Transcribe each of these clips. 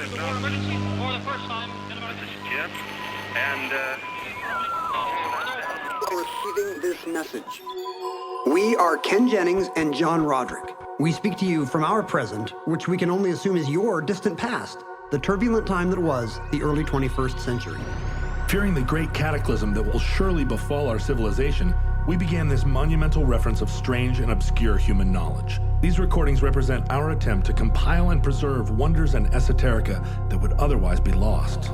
emergency for the first time in about... This is Jim, and, Receiving this message. We are Ken Jennings and John Roderick. We speak to you from our present, which we can only assume is your distant past, the turbulent time that was the early 21st century. Fearing the great cataclysm that will surely befall our civilization, we began this monumental reference of strange and obscure human knowledge. These recordings represent our attempt to compile and preserve wonders and esoterica that would otherwise be lost.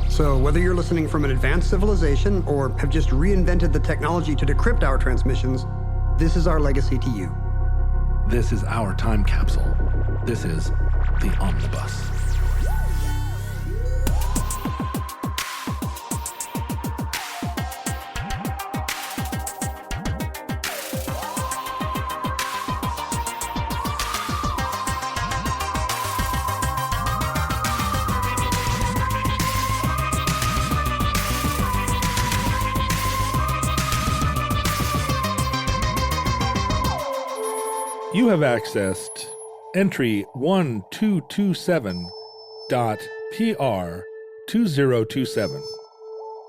So whether you're listening from an advanced civilization or have just reinvented the technology to decrypt our transmissions, this is our legacy to you. This is our time capsule. This is the Omnibus. You have accessed entry 1227.PR2027,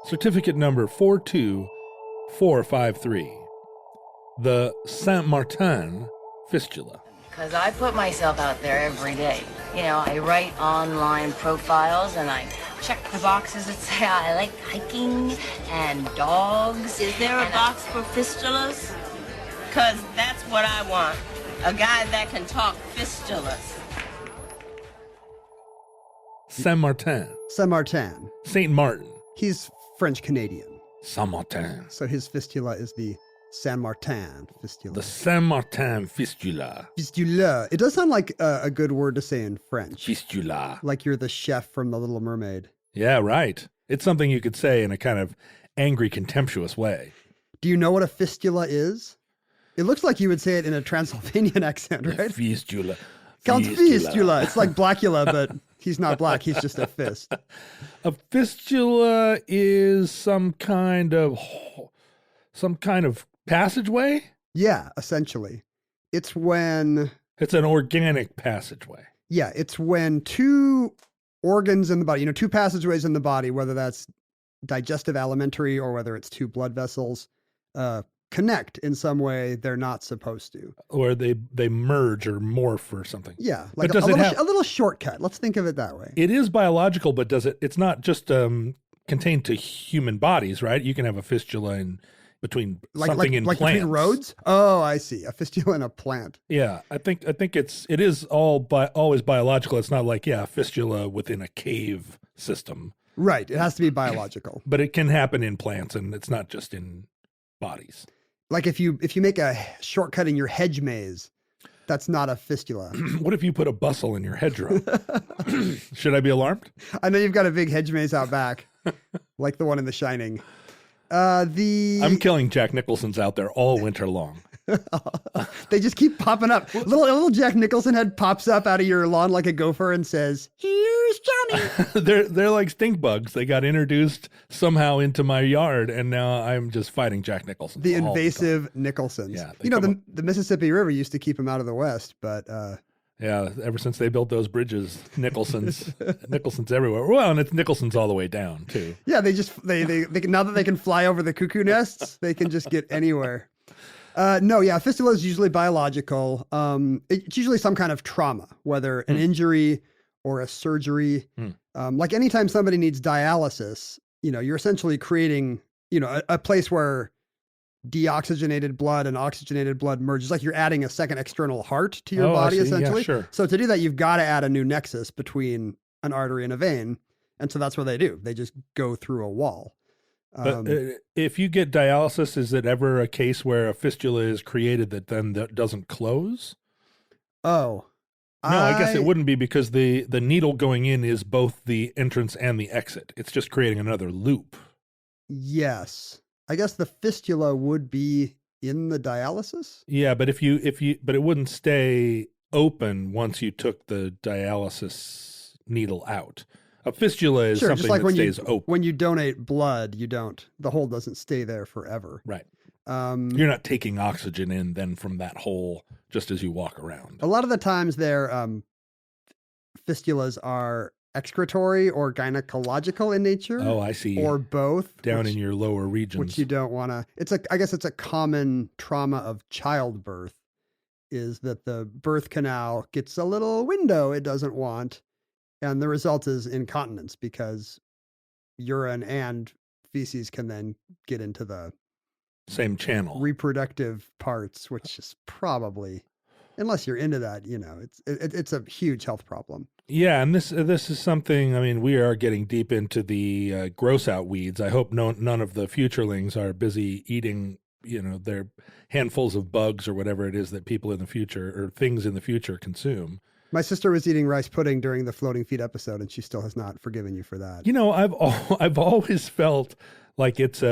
certificate number 42453, the Saint Martin Fistula. Because I put myself out there every day. You know, I write online profiles and I check the boxes that say I like hiking and dogs. Is there a box for fistulas? Because that's what I want. A guy that can talk fistulas. Saint Martin. Saint Martin. Saint Martin. He's French-Canadian. Saint Martin. So his fistula is the Saint Martin fistula. The Saint Martin Fistula. Fistula. It does sound like a good word to say in French. Fistula. Like you're the chef from The Little Mermaid. Yeah, right. It's something you could say in a kind of angry, contemptuous way. Do you know what a fistula is? It looks like you would say it in a Transylvanian accent, right? Fistula. Count Fistula. It's like Blackula, but he's not black. He's just a fist. A fistula is some kind of passageway? Yeah, essentially. It's when... It's an organic passageway. Yeah, it's when two organs in the body, two passageways in the body, whether that's digestive, alimentary, or whether it's two blood vessels, connect in some way they're not supposed to. Or they merge or morph or something. Yeah, like a little shortcut. Let's think of it that way. It is biological, but it's not just contained to human bodies, right? You can have a fistula in between something in plants. Between roads? Oh, I see. A fistula in a plant. Yeah, I think it is always biological. It's not like, a fistula within a cave system. Right. It has to be biological. But it can happen in plants, and it's not just in bodies. Like if you make a shortcut in your hedge maze, that's not a fistula. What if you put a bustle in your hedgerow? Should I be alarmed? I know you've got a big hedge maze out back, like the one in The Shining. I'm killing Jack Nicholson's out there all winter long. They just keep popping up. Little Jack Nicholson head pops up out of your lawn like a gopher and says, "Here's Johnny." They're like stink bugs. They got introduced somehow into my yard, and now I'm just fighting Jack Nicholson. The invasive Nicholsons. Yeah, the Mississippi River used to keep them out of the West, but yeah, ever since they built those bridges, Nicholson's everywhere. Well, and it's Nicholson's all the way down too. Yeah, they now that they can fly over the cuckoo nests, they can just get anywhere. Fistula is usually biological. It's usually some kind of trauma, whether an injury or a surgery. Like anytime somebody needs dialysis, you're essentially creating, a place where deoxygenated blood and oxygenated blood merges. Like you're adding a second external heart to your body, essentially. Yeah, sure. So to do that, you've got to add a new nexus between an artery and a vein. And so that's what they do. They just go through a wall. But if you get dialysis, is it ever a case where a fistula is created that doesn't close? Oh. No, I guess it wouldn't be because the needle going in is both the entrance and the exit. It's just creating another loop. Yes. I guess the fistula would be in the dialysis? Yeah, but but it wouldn't stay open once you took the dialysis needle out. A fistula is something that stays open. When you donate blood, the hole doesn't stay there forever. Right. You're not taking oxygen in then from that hole just as you walk around. A lot of the times their fistulas are excretory or gynecological in nature. Oh, I see. Or both. Down in your lower regions. Which you don't want to. I guess it's a common trauma of childbirth, is that the birth canal gets a little window it doesn't want. And the result is incontinence, because urine and feces can then get into the same channel reproductive parts, which is probably, unless you're into that, it's a huge health problem. Yeah, and this is something. I mean, we are getting deep into the gross out weeds. I hope none of the futurelings are busy eating, their handfuls of bugs or whatever it is that people in the future or things in the future consume. My sister was eating rice pudding during the floating feet episode, and she still has not forgiven you for that. I've always felt like it's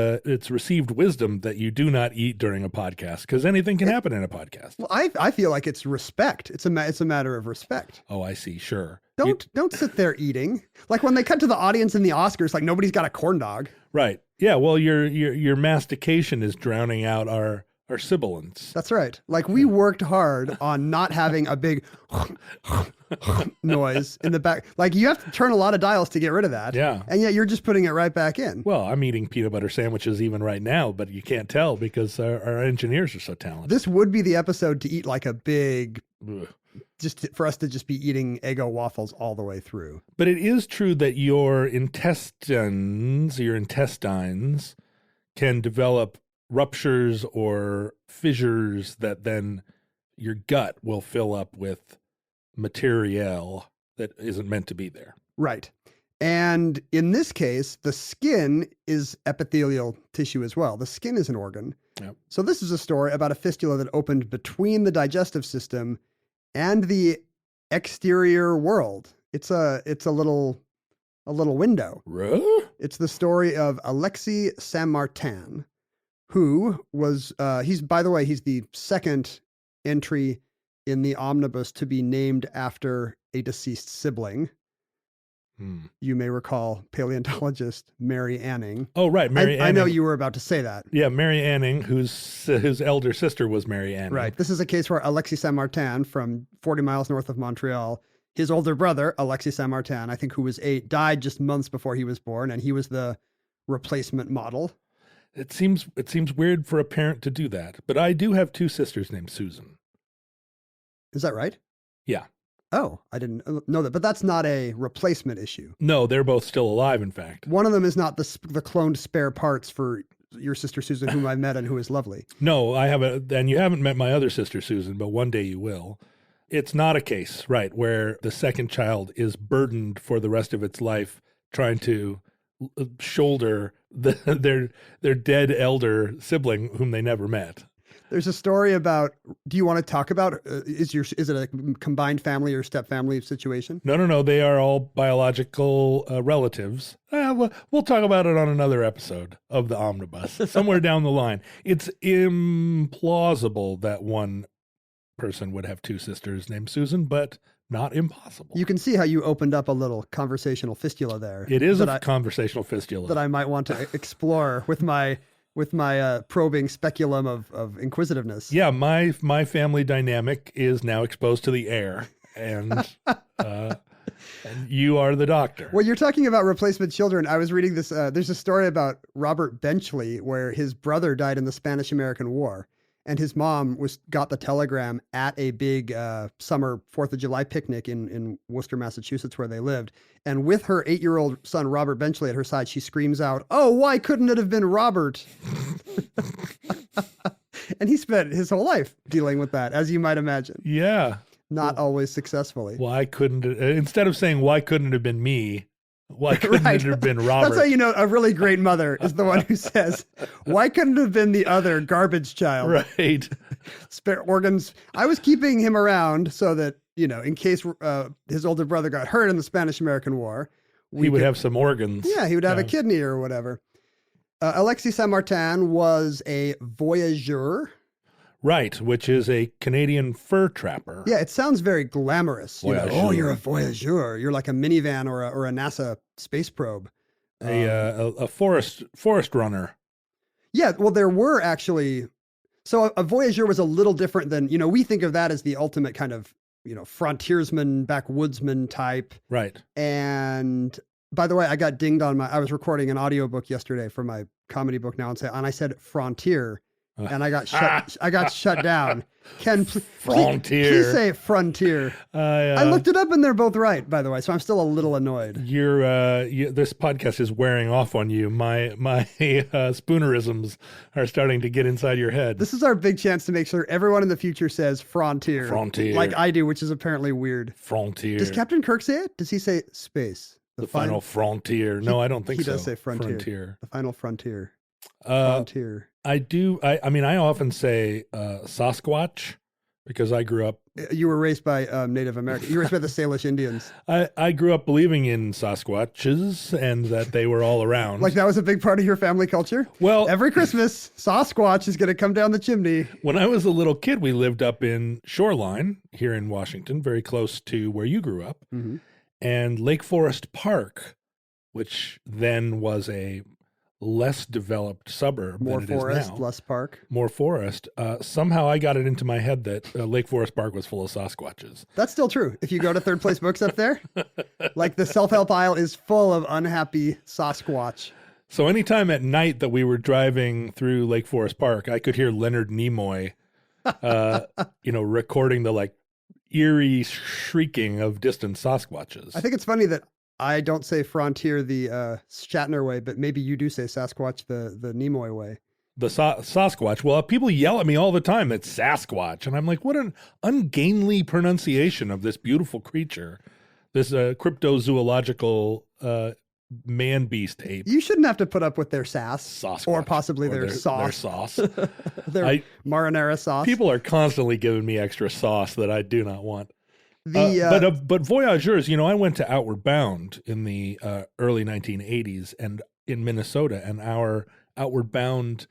received wisdom that you do not eat during a podcast, because anything can happen in a podcast. Well, I feel like it's respect. It's a matter of respect. Oh, I see. Sure. Don't sit there eating. Like when they cut to the audience in the Oscars, like nobody's got a corn dog. Right. Yeah. Well, your mastication is drowning out our sibilants. That's right. Like we worked hard on not having a big noise in the back. Like you have to turn a lot of dials to get rid of that. Yeah. And yet you're just putting it right back in. Well, I'm eating peanut butter sandwiches even right now, but you can't tell because our engineers are so talented. This would be the episode to eat like a big, Ugh. for us to just be eating Eggo waffles all the way through. But it is true that your intestines can develop ruptures or fissures that then your gut will fill up with material that isn't meant to be there. Right. And in this case, the skin is epithelial tissue as well. The skin is an organ. Yep. So this is a story about a fistula that opened between the digestive system and the exterior world. It's a little window. It's the story of Alexis Saint-Martin, who was, he's the second entry in the omnibus to be named after a deceased sibling. You may recall paleontologist Mary Anning. Oh, right. Mary Anning. I know you were about to say that. Yeah, Mary Anning, whose elder sister was Mary Anning. Right. This is a case where Alexis Saint-Martin, from 40 miles north of Montreal, his older brother, Alexis Saint-Martin, I think who was 8, died just months before he was born, and he was the replacement model. It seems weird for a parent to do that, but I do have 2 sisters named Susan. Is that right? Yeah. Oh, I didn't know that, but that's not a replacement issue. No, they're both still alive, in fact. One of them is not the cloned spare parts for your sister Susan, whom I met and who is lovely. No, and you haven't met my other sister Susan, but one day you will. It's not a case, right, where the second child is burdened for the rest of its life trying to shoulder their dead elder sibling whom they never met. There's a story about, do you want to talk about, is it a combined family or step family situation? No. They are all biological relatives. We'll talk about it on another episode of the Omnibus, somewhere down the line. It's implausible that one person would have 2 sisters named Susan, but not impossible. You can see how you opened up a little conversational fistula there. It is a conversational fistula that I might want to explore with my probing speculum of inquisitiveness. Yeah, my family dynamic is now exposed to the air, and you are the doctor. Well, you're talking about replacement children. I was reading this. There's a story about Robert Benchley where his brother died in the Spanish-American War, and his mom got the telegram at a big summer 4th of July picnic in Worcester, Massachusetts, where they lived. And with her 8-year-old son, Robert Benchley, at her side, she screams out, "Oh, why couldn't it have been Robert?" And he spent his whole life dealing with that, as you might imagine. Yeah. Not always successfully. Why couldn't it, instead of saying, "Why couldn't it have been me?" Why couldn't it have been Robert? That's how you know a really great mother is the one who says, "Why couldn't it have been the other garbage child?" Right. Spare organs. I was keeping him around so that, in case his older brother got hurt in the Spanish-American War, he would have some organs. Yeah, he would have a kidney or whatever. Alexis Saint-Martin was a voyageur. Right, which is a Canadian fur trapper. Yeah, it sounds very glamorous. Oh, you're a voyageur. You're like a minivan or a NASA space probe. A forest runner. Yeah, well, there were actually. So a voyageur was a little different than, we think of that as the ultimate kind of frontiersman, backwoodsman type. Right. And by the way, I got dinged I was recording an audiobook yesterday for my comedy book now, and I said frontier, and I got shut down. Ken, Frontier. please say frontier. I looked it up and they're both right, by the way, so I'm still a little annoyed. This podcast is wearing off on you. My spoonerisms are starting to get inside your head. This is our big chance to make sure everyone in the future says frontier. Frontier. Like I do, which is apparently weird. Frontier. Does Captain Kirk say it? Does he say space? The final frontier. No, I don't think so. He does say frontier. The final frontier. Frontier. I do. I mean, I often say Sasquatch because I grew up. You were raised by Native Americans. You were raised by the Salish Indians. I grew up believing in Sasquatches and that they were all around. Like that was a big part of your family culture? Well, every Christmas, Sasquatch is going to come down the chimney. When I was a little kid, we lived up in Shoreline here in Washington, very close to where you grew up. Mm-hmm. And Lake Forest Park, which then was a less developed suburb more than forest, it is now. Less park. More forest. Somehow I got it into my head that Lake Forest Park was full of Sasquatches. That's still true. If you go to Third Place Books up there, like the self-help aisle is full of unhappy Sasquatch. So anytime at night that we were driving through Lake Forest Park, I could hear Leonard Nimoy, recording the like eerie shrieking of distant Sasquatches. I think it's funny that I don't say frontier the Shatner way, but maybe you do say Sasquatch the Nimoy way. The Sasquatch. Well, people yell at me all the time. It's Sasquatch. And I'm like, what an ungainly pronunciation of this beautiful creature, this cryptozoological man-beast ape. You shouldn't have to put up with their sass. Sasquatch. Or possibly their sauce. Their sauce. Their marinara sauce. People are constantly giving me extra sauce that I do not want. But voyageurs, I went to Outward Bound in the early 1980s and in Minnesota, and our Outward Bound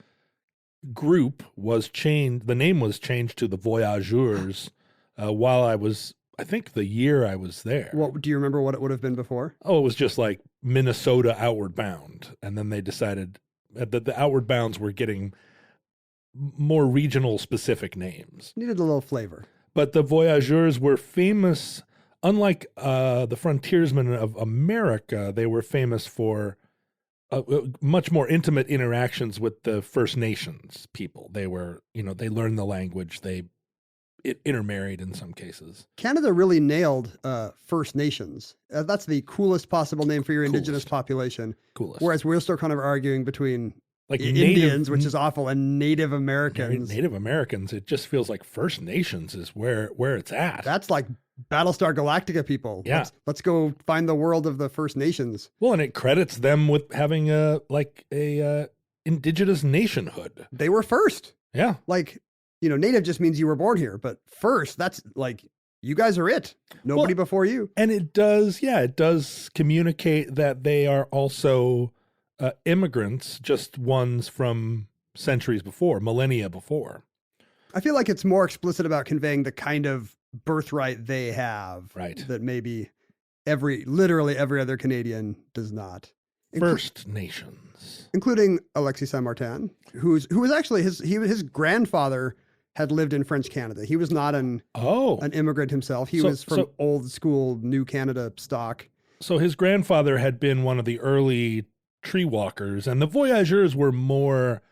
group was changed. The name was changed to the Voyageurs while I think the year I was there. What do you remember what it would have been before? Oh, it was just like Minnesota Outward Bound. And then they decided that the Outward Bounds were getting more regional specific names. Needed a little flavor. But the voyageurs were famous, unlike the frontiersmen of America, they were famous for much more intimate interactions with the First Nations people. They were, they learned the language, they intermarried in some cases. Canada really nailed First Nations. That's the coolest possible name for your indigenous population. Coolest. Whereas we're still kind of arguing between like Indians, which is awful, and Native Americans. Native Americans, it just feels like First Nations is where it's at. That's like Battlestar Galactica people. Yeah. Let's go find the world of the First Nations. Well, and it credits them with having a indigenous nationhood. They were first. Yeah. Like, native just means you were born here, but first, that's like, you guys are it. Nobody before you. And it does communicate that they are also immigrants, just ones from centuries before, millennia before. I feel like it's more explicit about conveying the kind of birthright they have. Right. That maybe literally every other Canadian does not. First Nations. Including Alexis Saint-Martin, who was actually his grandfather had lived in French Canada. He was not an immigrant himself. He was from old school New Canada stock. So his grandfather had been one of the early tree walkers, and the voyageurs were more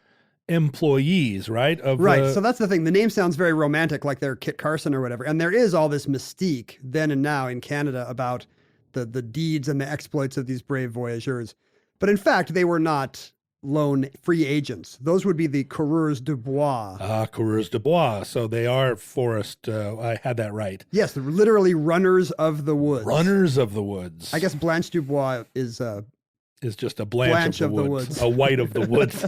employees, right? So that's the thing. The name sounds very romantic, like they're Kit Carson or whatever. And there is all this mystique then and now in Canada about the deeds and the exploits of these brave voyageurs. But in fact, they were not lone free agents. Those would be the coureurs de bois. Coureurs de bois. So they are forest. I had that right. Yes, literally runners of the woods. Runners of the woods. I guess Blanche du Bois is just a blanch of the woods. A white of the woods.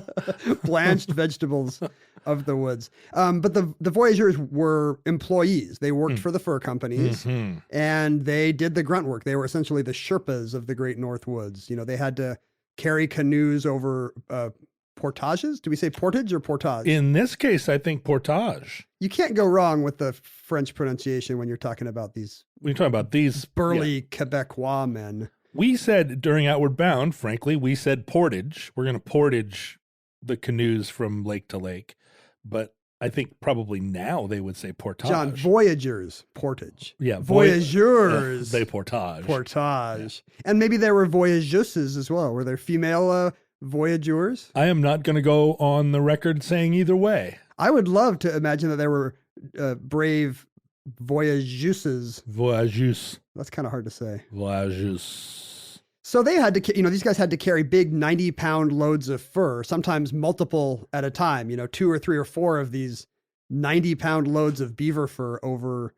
Blanched vegetables of the woods. But the voyageurs were employees. They worked for the fur companies, and they did the grunt work. They were essentially the Sherpas of the Great North Woods. They had to carry canoes over portages. Do we say portage or portage? In this case, I think portage. You can't go wrong with the French pronunciation when you're talking about these. When you're talking about these burly Quebecois men. We said during Outward Bound, frankly, we said portage. We're going to portage the canoes from lake to lake. But I think probably now they would say portage. John, voyageurs, portage. Yeah, voyageurs. They portage. Portage. Yeah. And maybe there were voyageuses as well. Were there female voyageurs? I am not going to go on the record saying either way. I would love to imagine that there were brave voyageuses. Voyageuse. That's kind of hard to say. Voyageuse. So they had to, these guys had to carry big 90-pound loads of fur, sometimes multiple at a time, 2 or 3 or 4 of these 90-pound loads of beaver fur over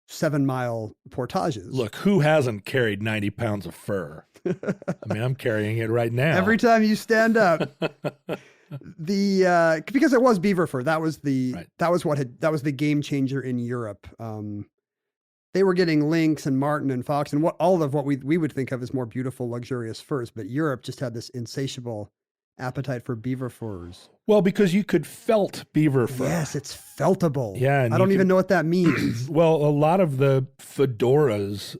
7-mile portages. Look, who hasn't carried 90 pounds of fur? I mean, I'm carrying it right now. Every time you stand up. Because it was beaver fur. That was that was the game changer in Europe. They were getting lynx and marten and fox and all of what we would think of as more beautiful, luxurious furs, but Europe just had this insatiable appetite for beaver furs. Well, because you could felt beaver fur. Yes, it's feltable. Yeah, and I don't even know what that means. Well, a lot of the fedoras,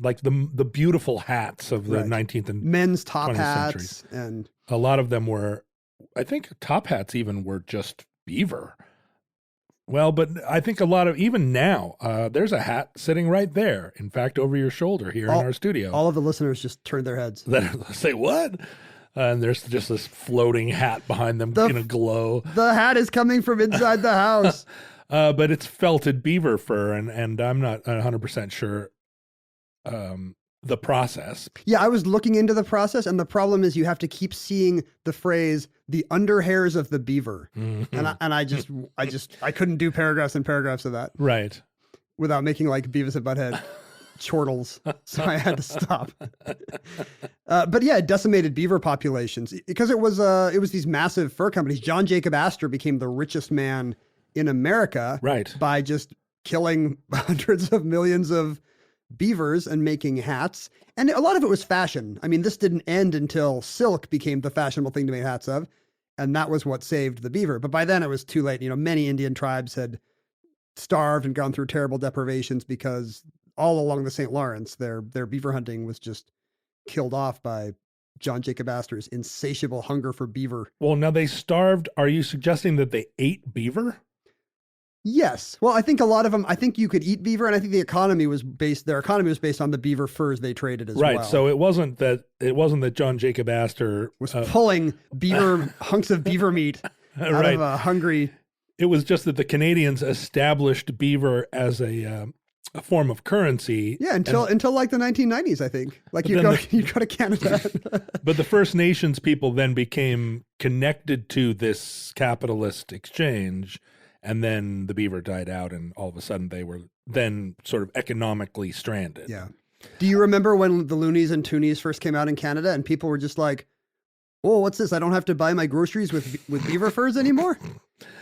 like the beautiful hats of the 19th and men's top 20th hats, centuries, and a lot of them were, I think, top hats even were just beaver. Well, but I think a lot of, even now, there's a hat sitting right there. In fact, over your shoulder here in our studio. All of the listeners just turned their heads. Say, what? And there's just this floating hat behind them in a glow. The hat is coming from inside the house. But it's felted beaver fur, and I'm not 100% sure the process. Yeah, I was looking into the process, and the problem is you have to keep seeing the phrase "the underhairs of the beaver," and I couldn't do paragraphs and paragraphs of that right without making like Beavis and Butthead chortles, so I had to stop. But yeah, it decimated beaver populations because it was these massive fur companies. John Jacob Astor became the richest man in America, by just killing hundreds of millions of beavers and making hats. And a lot of it was fashion. I mean, this didn't end until silk became the fashionable thing to make hats of. And that was what saved the beaver. But by then it was too late. Many Indian tribes had starved and gone through terrible deprivations because all along the St. Lawrence, their beaver hunting was just killed off by John Jacob Astor's insatiable hunger for beaver. Well, now they starved. Are you suggesting that they ate beaver? Yes. Well, I think a lot of them, I think you could eat beaver, and I think their economy was based on the beaver furs they traded as well. Right. So it wasn't that John Jacob Astor was pulling beaver hunks of beaver meat out of a hungry. It was just that the Canadians established beaver as a form of currency. Yeah, until like the 1990s, I think. Like you'd go to Canada. But the First Nations people then became connected to this capitalist exchange. And then the beaver died out, and all of a sudden they were then sort of economically stranded. Yeah. Do you remember when the loonies and toonies first came out in Canada, and people were just like, "Oh, what's this? I don't have to buy my groceries with beaver furs anymore."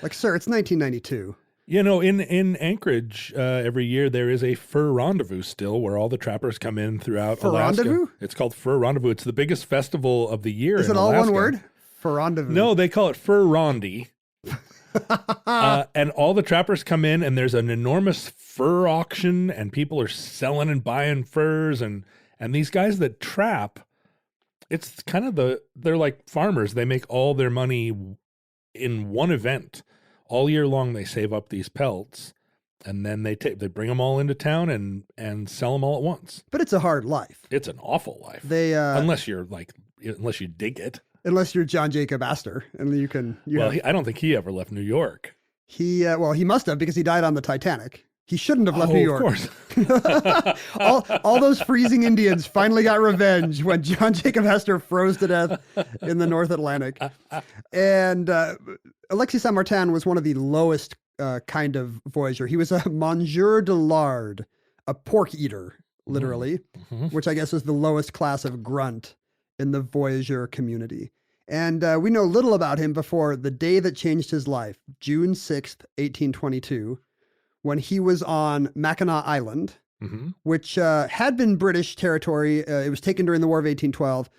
Like, sir, it's 1992. In Anchorage, every year there is a fur rendezvous still, where all the trappers come in throughout Alaska. Rendezvous? It's called Fur Rendezvous. It's the biggest festival of the year. Is it all one word? Fur rendezvous. No, they call it Fur Rondi. And all the trappers come in, and there's an enormous fur auction, and people are selling and buying furs, and these guys that trap, it's kind of they're like farmers. They make all their money in one event. All year long they save up these pelts, and then they bring them all into town and sell them all at once. But it's a hard life. It's an awful life. Unless you dig it. Unless you're John Jacob Astor, and you can. I don't think he ever left New York. He must have, because he died on the Titanic. He shouldn't have left New York. Of course. all those freezing Indians finally got revenge when John Jacob Astor froze to death in the North Atlantic. And Alexis Saint-Martin was one of the lowest kind of voyageur. He was a mangeur de lard, a pork eater, literally, which I guess was the lowest class of grunt in the voyageur community. And we know little about him before the day that changed his life, June 6th, 1822, when he was on Mackinac Island, which had been British territory. It was taken during the War of 1812,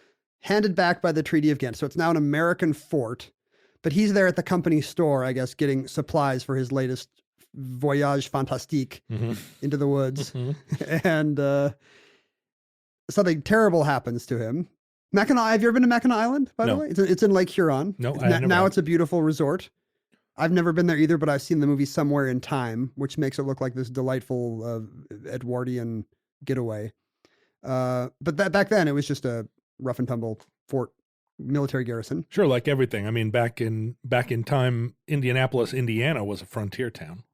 handed back by the Treaty of Ghent. So it's now an American fort, but he's there at the company store, I guess, getting supplies for his latest voyage fantastique into the woods. And something terrible happens to him. Mackinac, have you ever been to Mackinac Island, by the way? It's in Lake Huron. No, now it's a beautiful resort. I've never been there either, but I've seen the movie Somewhere in Time, which makes it look like this delightful Edwardian getaway. But back then, it was just a rough and tumble fort military garrison. Sure, like everything. I mean, back in time, Indianapolis, Indiana was a frontier town.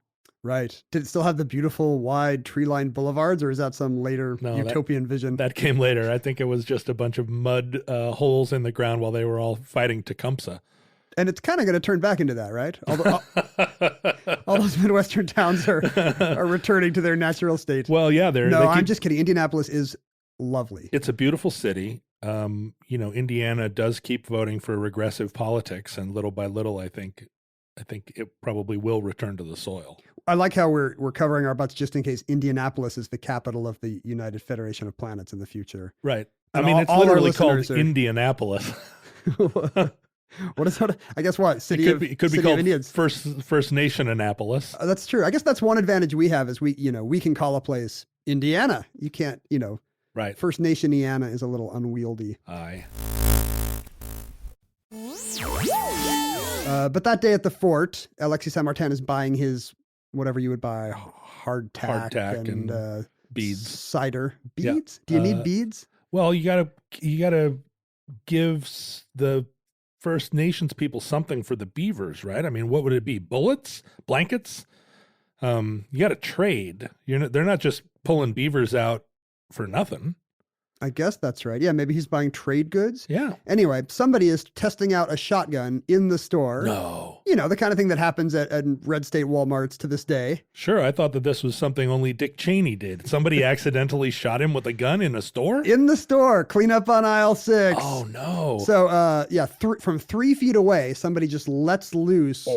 Right. Did it still have the beautiful, wide, tree-lined boulevards, or is that some later utopian vision? That came later. I think it was just a bunch of mud holes in the ground while they were all fighting Tecumseh. And it's kind of going to turn back into that, right? All those Midwestern towns are returning to their natural state. Well, yeah. I'm just kidding. Indianapolis is lovely. It's a beautiful city. Indiana does keep voting for regressive politics, and little by little, I think it probably will return to the soil. I like how we're covering our butts just in case Indianapolis is the capital of the United Federation of Planets in the future. Right. And I mean, it's all our literally called listeners Indianapolis. What is that? I guess what? It could be called Indians. First Nation Annapolis. That's true. I guess that's one advantage we have is we can call a place Indiana. You can't, Right. First Nation Indiana is a little unwieldy. Aye. But that day at the fort, Alexis Saint-Martin is buying his whatever you would buy, hardtack and beads, cider. Beads? Yeah. Do you need beads? Well, you gotta give the First Nations people something for the beavers, right? I mean, what would it be? Bullets, blankets? You got to trade. They're not just pulling beavers out for nothing. I guess that's right. Yeah, maybe he's buying trade goods. Yeah. Anyway, somebody is testing out a shotgun in the store. No. The kind of thing that happens at red state Walmarts to this day. Sure, I thought that this was something only Dick Cheney did. Somebody accidentally shot him with a gun in a store? In the store, clean up on aisle 6. Oh, no. So, from 3 feet away, somebody just lets loose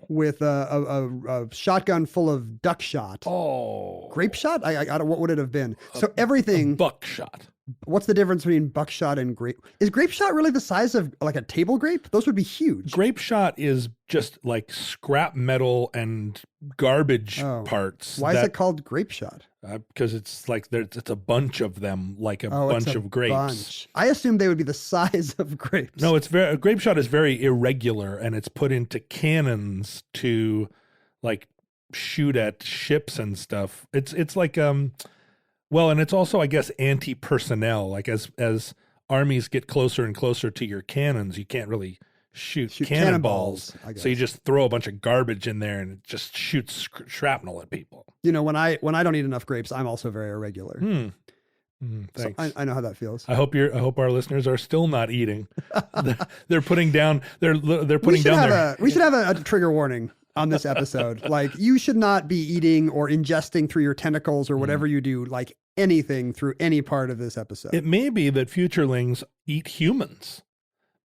with a shotgun full of duck shot. Oh. Grape shot? I don't, what would it have been? So everything. Buckshot. What's the difference between buckshot and grape? Is grape shot really the size of like a table grape? Those would be huge. Grape shot is just like scrap metal and garbage parts. Why is it called grape shot? Because it's like it's a bunch of them, like a bunch of grapes. Bunch. I assumed they would be the size of grapes. No, grape shot is very irregular, and it's put into cannons to like shoot at ships and stuff. It's like well, and it's also, I guess, anti-personnel. Like as armies get closer and closer to your cannons, you can't really shoot cannonballs. So you just throw a bunch of garbage in there and it just shoots shrapnel at people. When I don't eat enough grapes, I'm also very irregular. Thanks. So I know how that feels. I hope our listeners are still not eating. They're putting down. They're putting down. We should have a trigger warning on this episode. Like, you should not be eating or ingesting through your tentacles or whatever you do, like anything through any part of this episode. It may be that futurelings eat humans.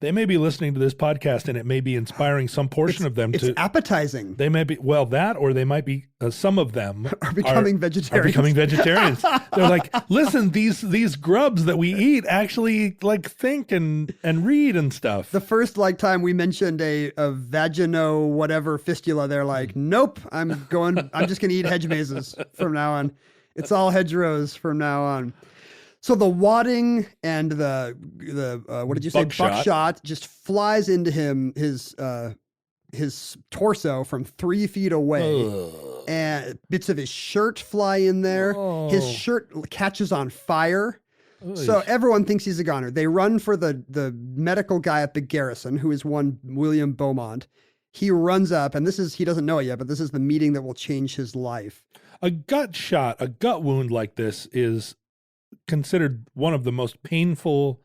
They may be listening to this podcast and it may be inspiring some portion of them it's appetizing. They may be, or they might be, some of them are becoming vegetarians. They're like, listen, these grubs that we eat actually like think and read and stuff. The first time we mentioned a vagino whatever fistula, they're like, nope, I'm just going to eat hedge mazes from now on. It's all hedgerows from now on. So the wadding and the what did you say? Buckshot just flies into his torso from 3 feet away. And bits of his shirt fly in there. His shirt catches on fire. So everyone thinks he's a goner. They run for the medical guy at the garrison, who is one William Beaumont. He runs up, and he doesn't know it yet, but this is the meeting that will change his life. A gut wound like this is considered one of the most painful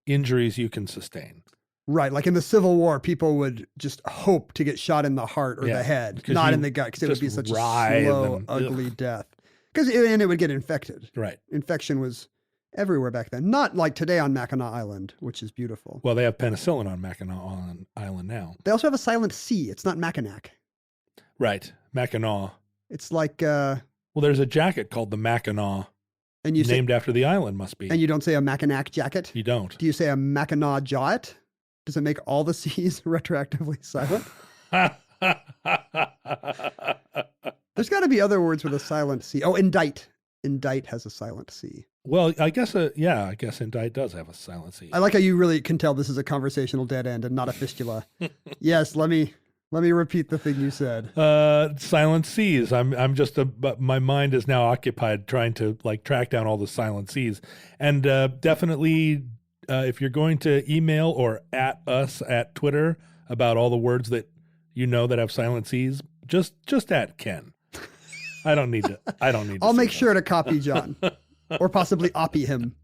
injuries you can sustain. Right. Like in the Civil War, people would just hope to get shot in the heart or the head, not in the gut, because it would be such a slow, ugly death. And it would get infected. Right. Infection was everywhere back then. Not like today on Mackinac Island, which is beautiful. Well, they have penicillin on Mackinac Island now. They also have a silent C. It's not Mackinac. Right. Mackinac. It's like... well, there's a jacket called the Mackinac. And you named after the island, must be. And you don't say a Mackinac jacket? You don't. Do you say a Mackinac jawet? Does it make all the C's retroactively silent? There's got to be other words with a silent C. Oh, indict. Indict has a silent C. Well, I guess indict does have a silent C. I like how you really can tell this is a conversational dead end and not a fistula. Yes, let me Let me repeat the thing you said. Silent seas. But my mind is now occupied trying to like track down all the silent seas. And definitely, if you're going to email or at us at Twitter about all the words that you know that have silent seas, just at Ken. I don't need to. I'll make sure to copy John, or possibly oppie him.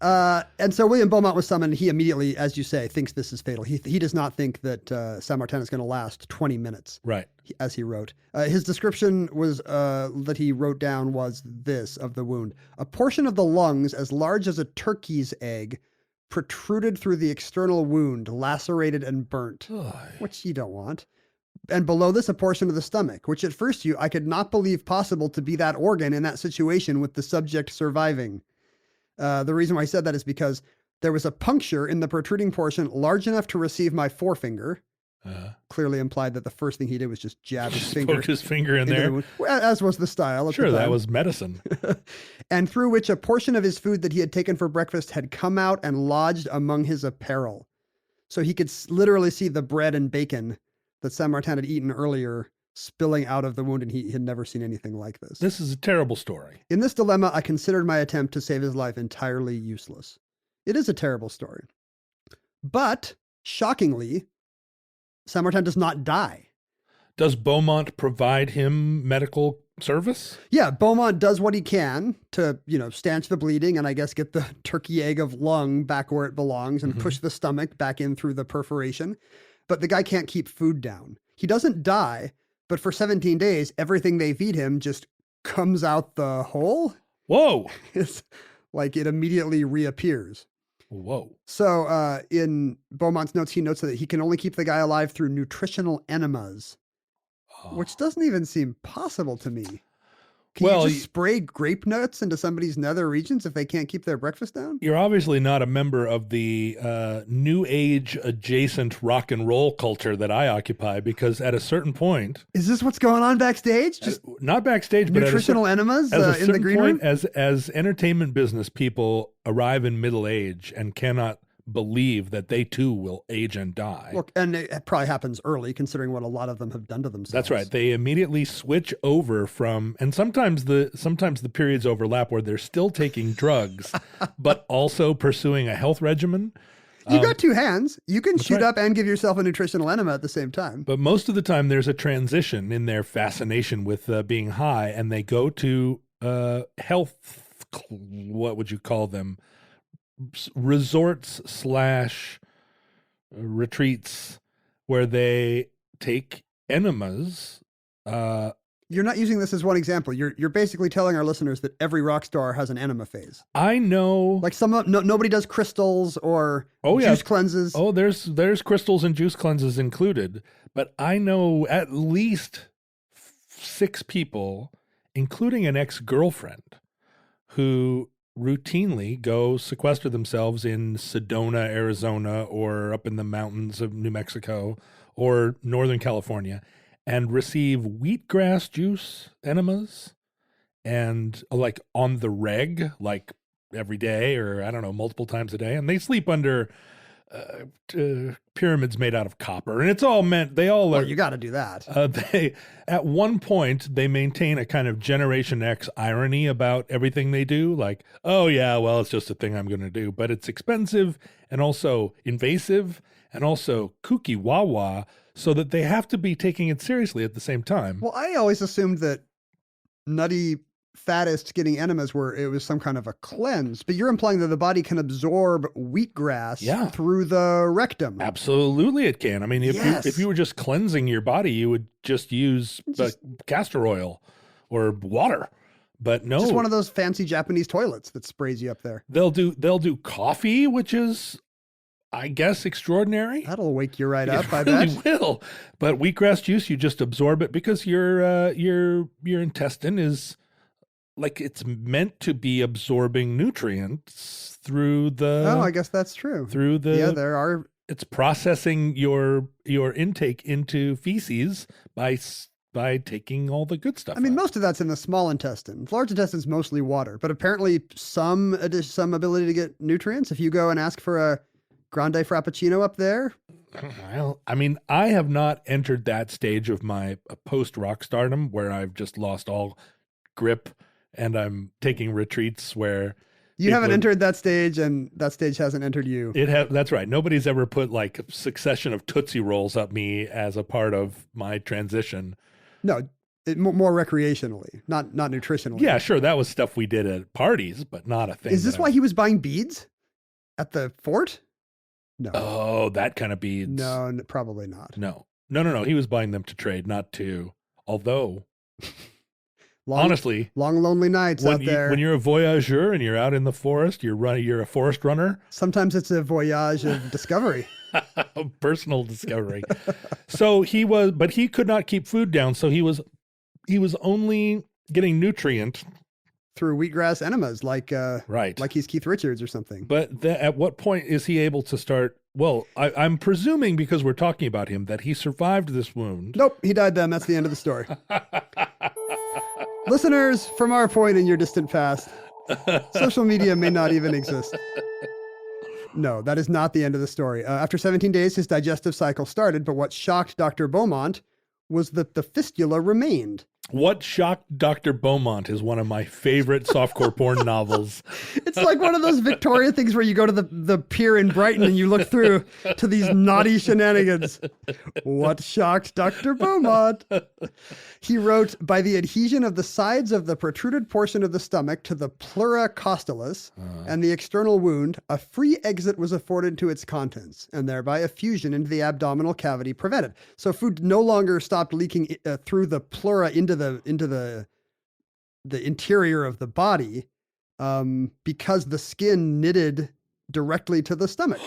And so William Beaumont was summoned. He immediately, as you say, thinks this is fatal. He does not think that Saint Martin is going to last 20 minutes. Right. As he wrote. His description was that he wrote down was this of the wound. A portion of the lungs as large as a turkey's egg protruded through the external wound, lacerated and burnt, which you don't want. And below this, a portion of the stomach, which at first I could not believe possible to be that organ in that situation with the subject surviving. The reason why I said that is because there was a puncture in the protruding portion large enough to receive my forefinger. Clearly implied that the first thing he did was just jab his finger. Poked his finger in there. As was the style. Sure, that was medicine. And through which a portion of his food that he had taken for breakfast had come out and lodged among his apparel. So he could literally see the bread and bacon that Saint Martin had eaten earlier spilling out of the wound, and he had never seen anything like this. This is a terrible story. In this dilemma, I considered my attempt to save his life entirely useless. It is a terrible story. But, shockingly, Saint Martin does not die. Does Beaumont provide him medical service? Yeah, Beaumont does what he can to, stanch the bleeding and I guess get the turkey egg of lung back where it belongs and push the stomach back in through the perforation. But the guy can't keep food down. He doesn't die, but for 17 days, everything they feed him just comes out the hole. Whoa. It's like it immediately reappears. Whoa. So in Beaumont's notes, he notes that he can only keep the guy alive through nutritional enemas, which doesn't even seem possible to me. Can you just spray grape nuts into somebody's nether regions if they can't keep their breakfast down? You're obviously not a member of the new age adjacent rock and roll culture that I occupy, because at a certain point... Is this what's going on backstage? Just not backstage, but nutritional enemas in the green room? As entertainment business people arrive in middle age and cannot believe that they too will age and die. Look, and it probably happens early, considering what a lot of them have done to themselves. That's right. They immediately switch over from, and sometimes the periods overlap where they're still taking drugs, but also pursuing a health regimen. You got two hands. You can shoot up and give yourself a nutritional enema at the same time. But most of the time, there's a transition in their fascination with being high, and they go to health. What would you call them? Resorts / retreats where they take enemas. You're not using this as one example. You're basically telling our listeners that every rock star has an enema phase. I know. Like nobody does crystals or juice cleanses. Oh, there's crystals and juice cleanses included. But I know at least 6 people, including an ex-girlfriend, who routinely go sequester themselves in Sedona, Arizona, or up in the mountains of New Mexico or Northern California and receive wheatgrass juice enemas and like on the reg, like every day or I don't know, multiple times a day. And they sleep under pyramids made out of copper, and it's all meant. They all are. Well, you got to do that. They at one point they maintain a kind of Generation X irony about everything they do. Like, oh yeah, well it's just a thing I'm going to do, but it's expensive and also invasive and also kooky wah, so that they have to be taking it seriously at the same time. Well, I always assumed that nutty fattists getting enemas where it was some kind of a cleanse, but you're implying that the body can absorb wheatgrass through the rectum. Absolutely it can. I mean, if you were just cleansing your body, you would just use castor oil or water. But no. Just one of those fancy Japanese toilets that sprays you up there. They'll do coffee, which is, I guess, extraordinary. That'll wake you right up, It I really bet. will. But wheatgrass juice, you just absorb it because your intestine is like it's meant to be absorbing nutrients through the. Oh, I guess that's true. Through the. There are. It's processing your intake into feces by taking all the good stuff. I mean, out. most of that's in the small intestine. Large intestine's mostly water, but apparently some ability to get nutrients. If you go and ask for a grande frappuccino up there, Well, I mean, I have not entered that stage of my post-rock stardom where I've just lost all grip and I'm taking retreats where You haven't entered that stage, and that stage hasn't entered you. That's right. Nobody's ever put like a succession of Tootsie Rolls up me as a part of my transition. No, more recreationally, not nutritionally. Yeah, sure. That was stuff we did at parties, but not a thing. Is this why he was buying beads at the fort? No. Oh, that kind of beads. No, probably not. No. He was buying them to trade, not to. Although, Honestly, long lonely nights out there. When you're a voyageur and you're out in the forest, you're a forest runner. Sometimes it's a voyage of discovery. Personal discovery. So but he could not keep food down. So he was only getting nutrient through wheatgrass enemas, like he's Keith Richards or something. But at what point is he able to start? Well, I'm presuming, because we're talking about him, that he survived this wound. Nope, he died then. That's the end of the story. Listeners, from our point in your distant past, social media may not even exist. No, that is not the end of the story. After 17 days, his digestive cycle started, but what shocked Dr. Beaumont was that the fistula remained. What shocked Dr. Beaumont is one of my favorite softcore porn novels. It's like one of those Victoria things where you go to the pier in Brighton and you look through to these naughty shenanigans. What shocked Dr. Beaumont? He wrote, by the adhesion of the sides of the protruded portion of the stomach to the pleura costalis and the external wound, a free exit was afforded to its contents, and thereby a fusion into the abdominal cavity prevented. So food no longer stopped leaking through the pleura into the interior of the body, because the skin knitted directly to the stomach.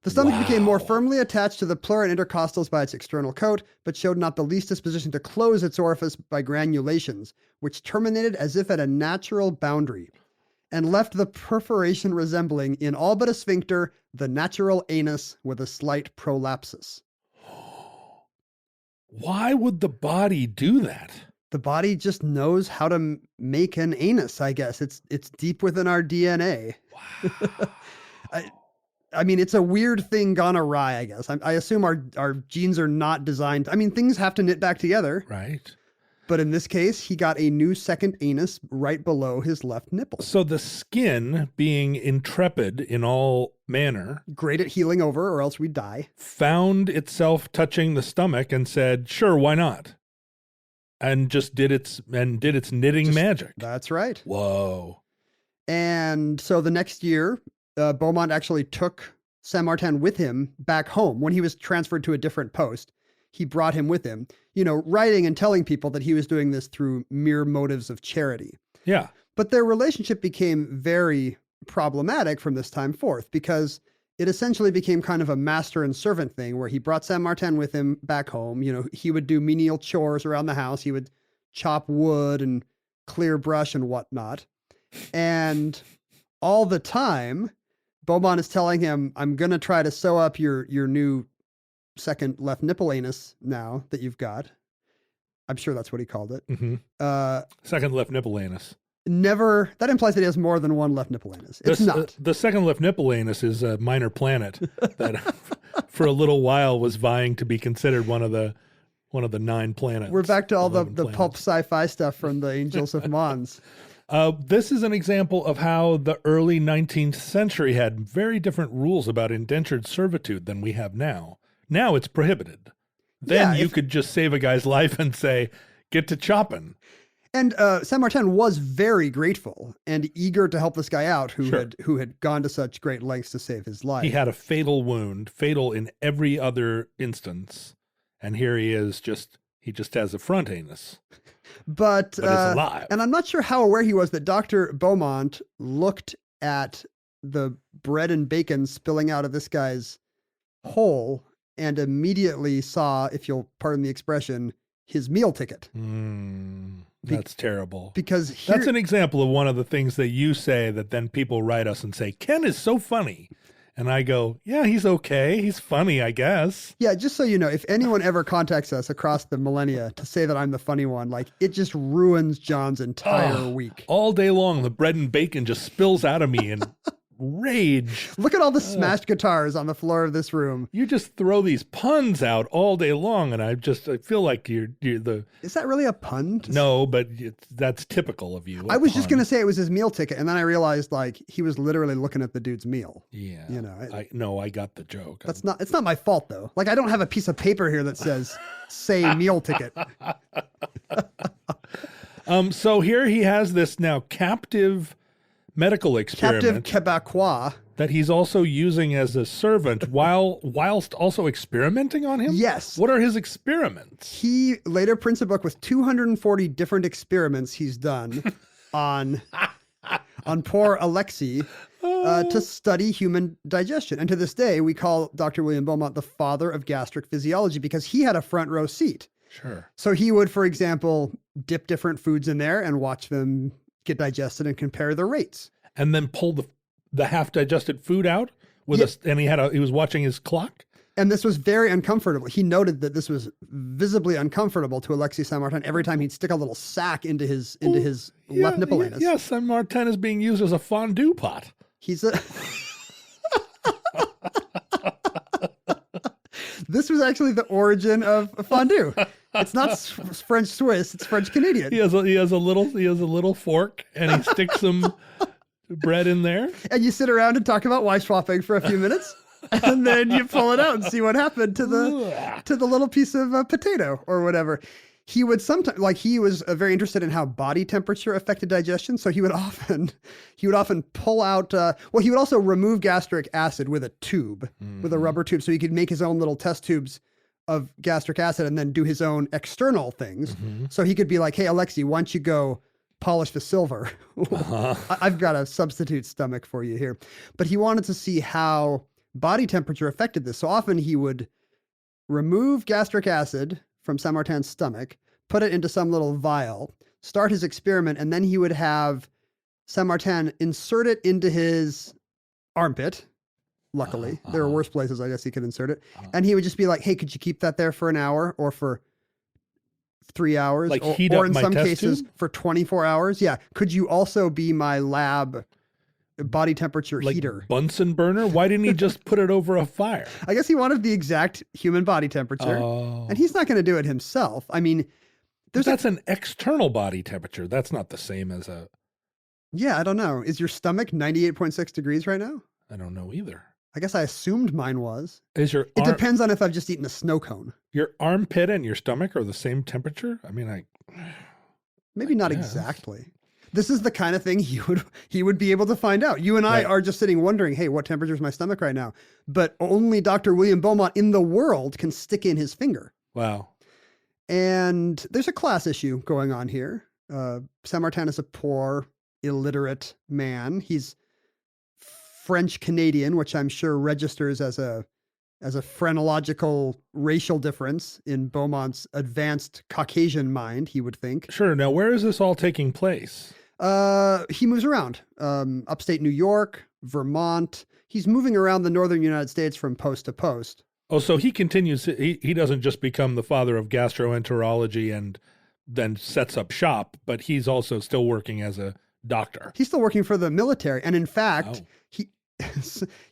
The stomach became more firmly attached to the pleura and intercostals by its external coat, but showed not the least disposition to close its orifice by granulations, which terminated as if at a natural boundary, and left the perforation resembling, in all but a sphincter, the natural anus with a slight prolapsus. Why would the body do that? The body just knows how to make an anus, I guess. It's deep within our DNA. Wow. I mean, it's a weird thing gone awry, I guess. I assume our genes are not designed. I mean, things have to knit back together. Right. But in this case, he got a new second anus right below his left nipple. So the skin, being intrepid in all manner, great at healing over, or else we'd die, found itself touching the stomach and said, sure, why not? And just did its knitting magic. That's right. Whoa. And so the next year, Beaumont actually took Saint Martin with him back home. When he was transferred to a different post, he brought him with him, writing and telling people that he was doing this through mere motives of charity. Yeah. But their relationship became very problematic from this time forth, because it essentially became kind of a master and servant thing where he brought Saint Martin with him back home. He would do menial chores around the house. He would chop wood and clear brush and whatnot. And all the time, Beaumont is telling him, I'm going to try to sew up your new second left nipple anus now that you've got. I'm sure that's what he called it. Mm-hmm. Second left nipple anus. Never. That implies that he has more than one left nipple anus. It's not. The second left nipple anus is a minor planet that for a little while was vying to be considered one of the 9 planets. We're back to all the pulp sci-fi stuff from the Angels of Mons. This is an example of how the early 19th century had very different rules about indentured servitude than we have now. Now it's prohibited. Then you could just save a guy's life and say, get to chopping. And Saint Martin was very grateful and eager to help this guy out who had gone to such great lengths to save his life. He had a fatal wound, fatal in every other instance. And here he is, he just has a front anus. But he's alive. And I'm not sure how aware he was that Dr. Beaumont looked at the bread and bacon spilling out of this guy's hole and immediately saw, if you'll pardon the expression, his meal ticket. That's terrible. Because that's an example of one of the things that you say that then people write us and say, Ken is so funny. And I go, yeah, he's okay. He's funny, I guess. Yeah, just so you know, if anyone ever contacts us across the millennia to say that I'm the funny one, it just ruins John's entire week. All day long, the bread and bacon just spills out of me and rage. Look at all the smashed guitars on the floor of this room. You just throw these puns out all day long, and I feel like you're the. Is that really a pun? No, but that's typical of you. I was just gonna say it was his meal ticket, and then I realized like he was literally looking at the dude's meal. Yeah, you know. I got the joke. It's not my fault though. Like I don't have a piece of paper here that says "say meal ticket." So here he has this now captive medical experiment. Captive Quebecois. That he's also using as a servant whilst also experimenting on him? Yes. What are his experiments? He later prints a book with 240 different experiments he's done on poor Alexei to study human digestion. And to this day, we call Dr. William Beaumont the father of gastric physiology because he had a front row seat. Sure. So he would, for example, dip different foods in there and watch them get digested and compare the rates. And then pull the half digested food out and he was watching his clock. And this was very uncomfortable. He noted that this was visibly uncomfortable to Alexis Saint-Martin every time he'd stick a little sack into his left nipple anus. Yeah, Saint-Martin is being used as a fondue pot. He's a This was actually the origin of fondue. It's not French Swiss, it's French Canadian. He has a little fork and he sticks some bread in there. And you sit around and talk about wife swapping for a few minutes. And then you pull it out and see what happened to the little piece of potato or whatever. He would sometimes, like he was very interested in how body temperature affected digestion. So he would often pull out, he would also remove gastric acid with a tube, with a rubber tube. So he could make his own little test tubes of gastric acid and then do his own external things. So he could be like, hey, Alexi, why don't you go polish the silver? I've got a substitute stomach for you here. But he wanted to see how body temperature affected this. So often he would remove gastric acid from Saint-Martin's stomach, put it into some little vial, start his experiment, and then he would have Saint-Martin insert it into his armpit. Luckily, there are worse places I guess he could insert it. And he would just be like, hey, could you keep that there for an hour or for 3 hours? Like or in some cases for 24 hours? Yeah. Could you also be my lab body temperature heater? Bunsen burner? Why didn't he just put it over a fire? I guess he wanted the exact human body temperature. And he's not going to do it himself. I mean, that's an external body temperature. That's not the same as a... Yeah, I don't know. Is your stomach 98.6 degrees right now? I don't know either. I guess I assumed mine was. It depends on if I've just eaten a snow cone. Your armpit and your stomach are the same temperature? I mean, maybe not exactly. This is the kind of thing he would be able to find out. You and I are just sitting wondering, hey, what temperature is my stomach right now? But only Dr. William Beaumont in the world can stick in his finger. Wow. And there's a class issue going on here. Saint-Martin is a poor, illiterate man. He's French Canadian, which I'm sure registers as a phrenological racial difference in Beaumont's advanced Caucasian mind, he would think. Sure. Now, where is this all taking place? He moves around. Upstate New York, Vermont. He's moving around the northern United States from post to post. Oh, so he continues. He doesn't just become the father of gastroenterology and then sets up shop, but he's also still working as a doctor. He's still working for the military. And in fact,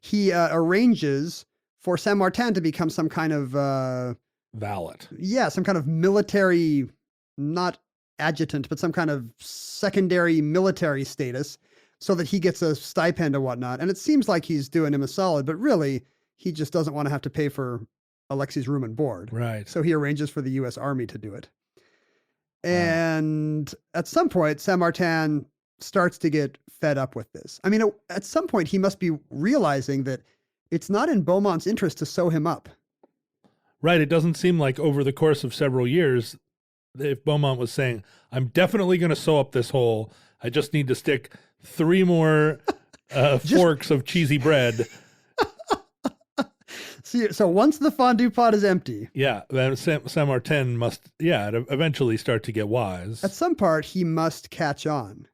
he arranges for Saint-Martin to become some kind of... valet. Yeah, some kind of military, not adjutant, but some kind of secondary military status so that he gets a stipend and whatnot. And it seems like he's doing him a solid, but really, he just doesn't want to have to pay for Alexi's room and board. Right. So he arranges for the U.S. Army to do it. And at some point, Saint-Martin starts to get fed up with this. I mean, at some point, he must be realizing that it's not in Beaumont's interest to sew him up. Right. It doesn't seem like over the course of several years, if Beaumont was saying, I'm definitely going to sew up this hole. I just need to stick 3 more forks of cheesy bread. So once the fondue pot is empty. Yeah. Then Saint-Martin must, eventually start to get wise. At some part, he must catch on.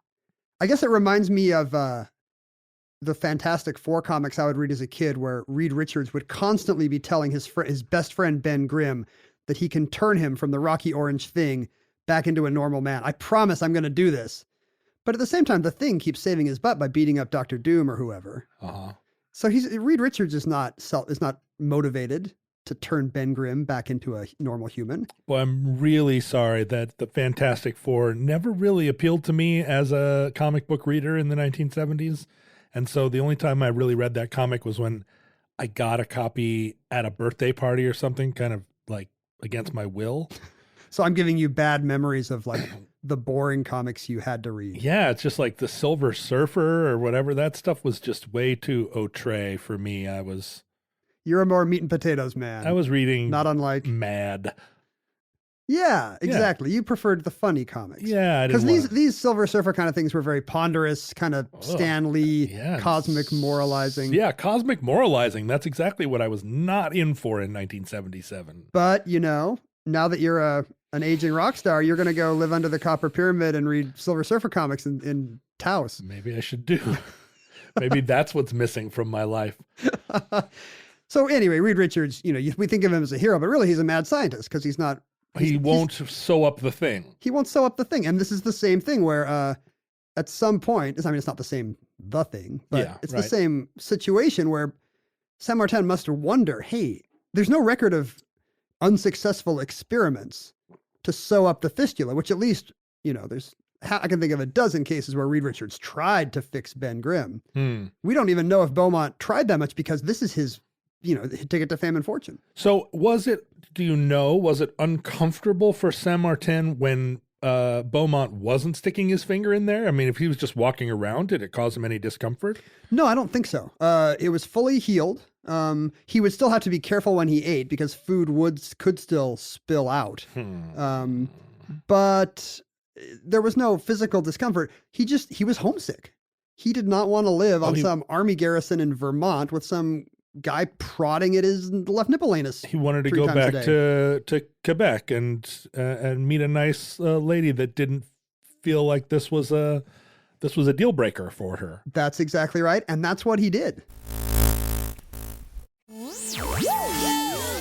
I guess it reminds me of the Fantastic Four comics I would read as a kid, where Reed Richards would constantly be telling his best friend Ben Grimm that he can turn him from the Rocky Orange Thing back into a normal man. I promise I'm going to do this. But at the same time, the Thing keeps saving his butt by beating up Dr. Doom or whoever. So Reed Richards is not motivated to turn Ben Grimm back into a normal human. Well, I'm really sorry that the Fantastic Four never really appealed to me as a comic book reader in the 1970s. And so the only time I really read that comic was when I got a copy at a birthday party or something, kind of like against my will. So I'm giving you bad memories of like the boring comics you had to read. Yeah, it's just like the Silver Surfer or whatever. That stuff was just way too outre for me. You're a more meat and potatoes man. I was reading not unlike Mad. Yeah, exactly. You preferred the funny comics. Yeah, because these Silver Surfer kind of things were very ponderous, kind of Stan Lee, cosmic moralizing. Yeah, cosmic moralizing. That's exactly what I was not in for in 1977. But now that you're an aging rock star, you're going to go live under the Copper Pyramid and read Silver Surfer comics in Taos. Maybe I should do. Maybe that's what's missing from my life. So anyway, Reed Richards, we think of him as a hero, but really he's a mad scientist because he's not. He won't sew up the thing. He won't sew up the thing. And this is the same thing where at some point, I mean, it's not the same, the thing, but it's the same situation where Saint Martin must wonder, hey, there's no record of unsuccessful experiments to sew up the fistula, which at least, I can think of a dozen cases where Reed Richards tried to fix Ben Grimm. We don't even know if Beaumont tried that much because this is his ticket to fame and fortune. So was it uncomfortable for Saint Martin when Beaumont wasn't sticking his finger in there? I mean, if he was just walking around, did it cause him any discomfort? No, I don't think so. It was fully healed. He would still have to be careful when he ate because food could still spill out. But there was no physical discomfort. He was homesick. He did not want to live on some army garrison in Vermont with some guy prodding at his left nipple anus. He wanted to go back to Quebec and meet a nice lady that didn't feel like this was a deal breaker for her. That's exactly right, and that's what he did.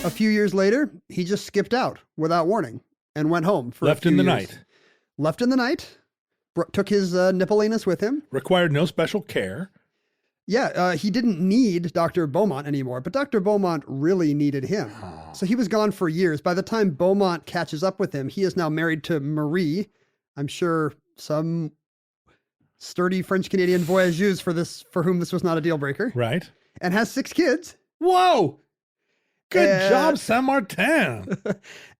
A few years later, he just skipped out without warning and went home for Left in the night. Left in the night. Took his nipple anus with him. Required no special care. Yeah, he didn't need Dr. Beaumont anymore, but Dr. Beaumont really needed him. So he was gone for years. By the time Beaumont catches up with him, he is now married to Marie. I'm sure some sturdy French-Canadian voyageuse for whom this was not a deal breaker. Right. And has 6 kids. Whoa! Good job, Saint Martin.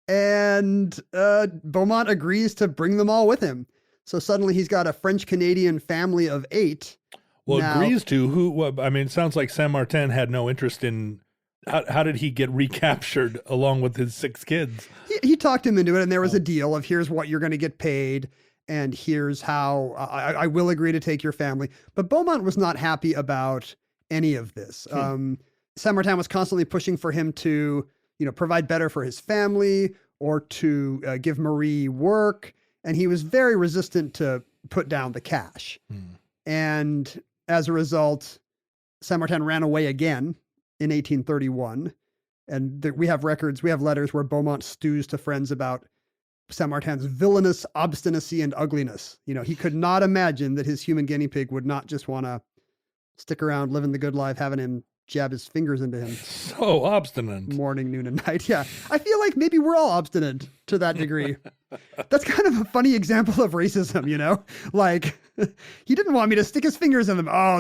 And Beaumont agrees to bring them all with him. So suddenly he's got a French-Canadian family of 8. Well, agrees to who? I mean, it sounds like Saint Martin had no interest in. How did he get recaptured along with his 6 kids? He talked him into it, and there was a deal of here's what you're going to get paid, and here's how I will agree to take your family. But Beaumont was not happy about any of this. Saint Martin was constantly pushing for him to, provide better for his family or to give Marie work, and he was very resistant to put down the cash. And as a result, Saint Martin ran away again in 1831. And we have letters where Beaumont stews to friends about Saint Martin's villainous obstinacy and ugliness. He could not imagine that his human guinea pig would not just want to stick around living the good life, having him jab his fingers into him. So obstinate. Morning, noon, and night. Yeah. I feel like maybe we're all obstinate to that degree. That's kind of a funny example of racism, Like, he didn't want me to stick his fingers in them. Oh,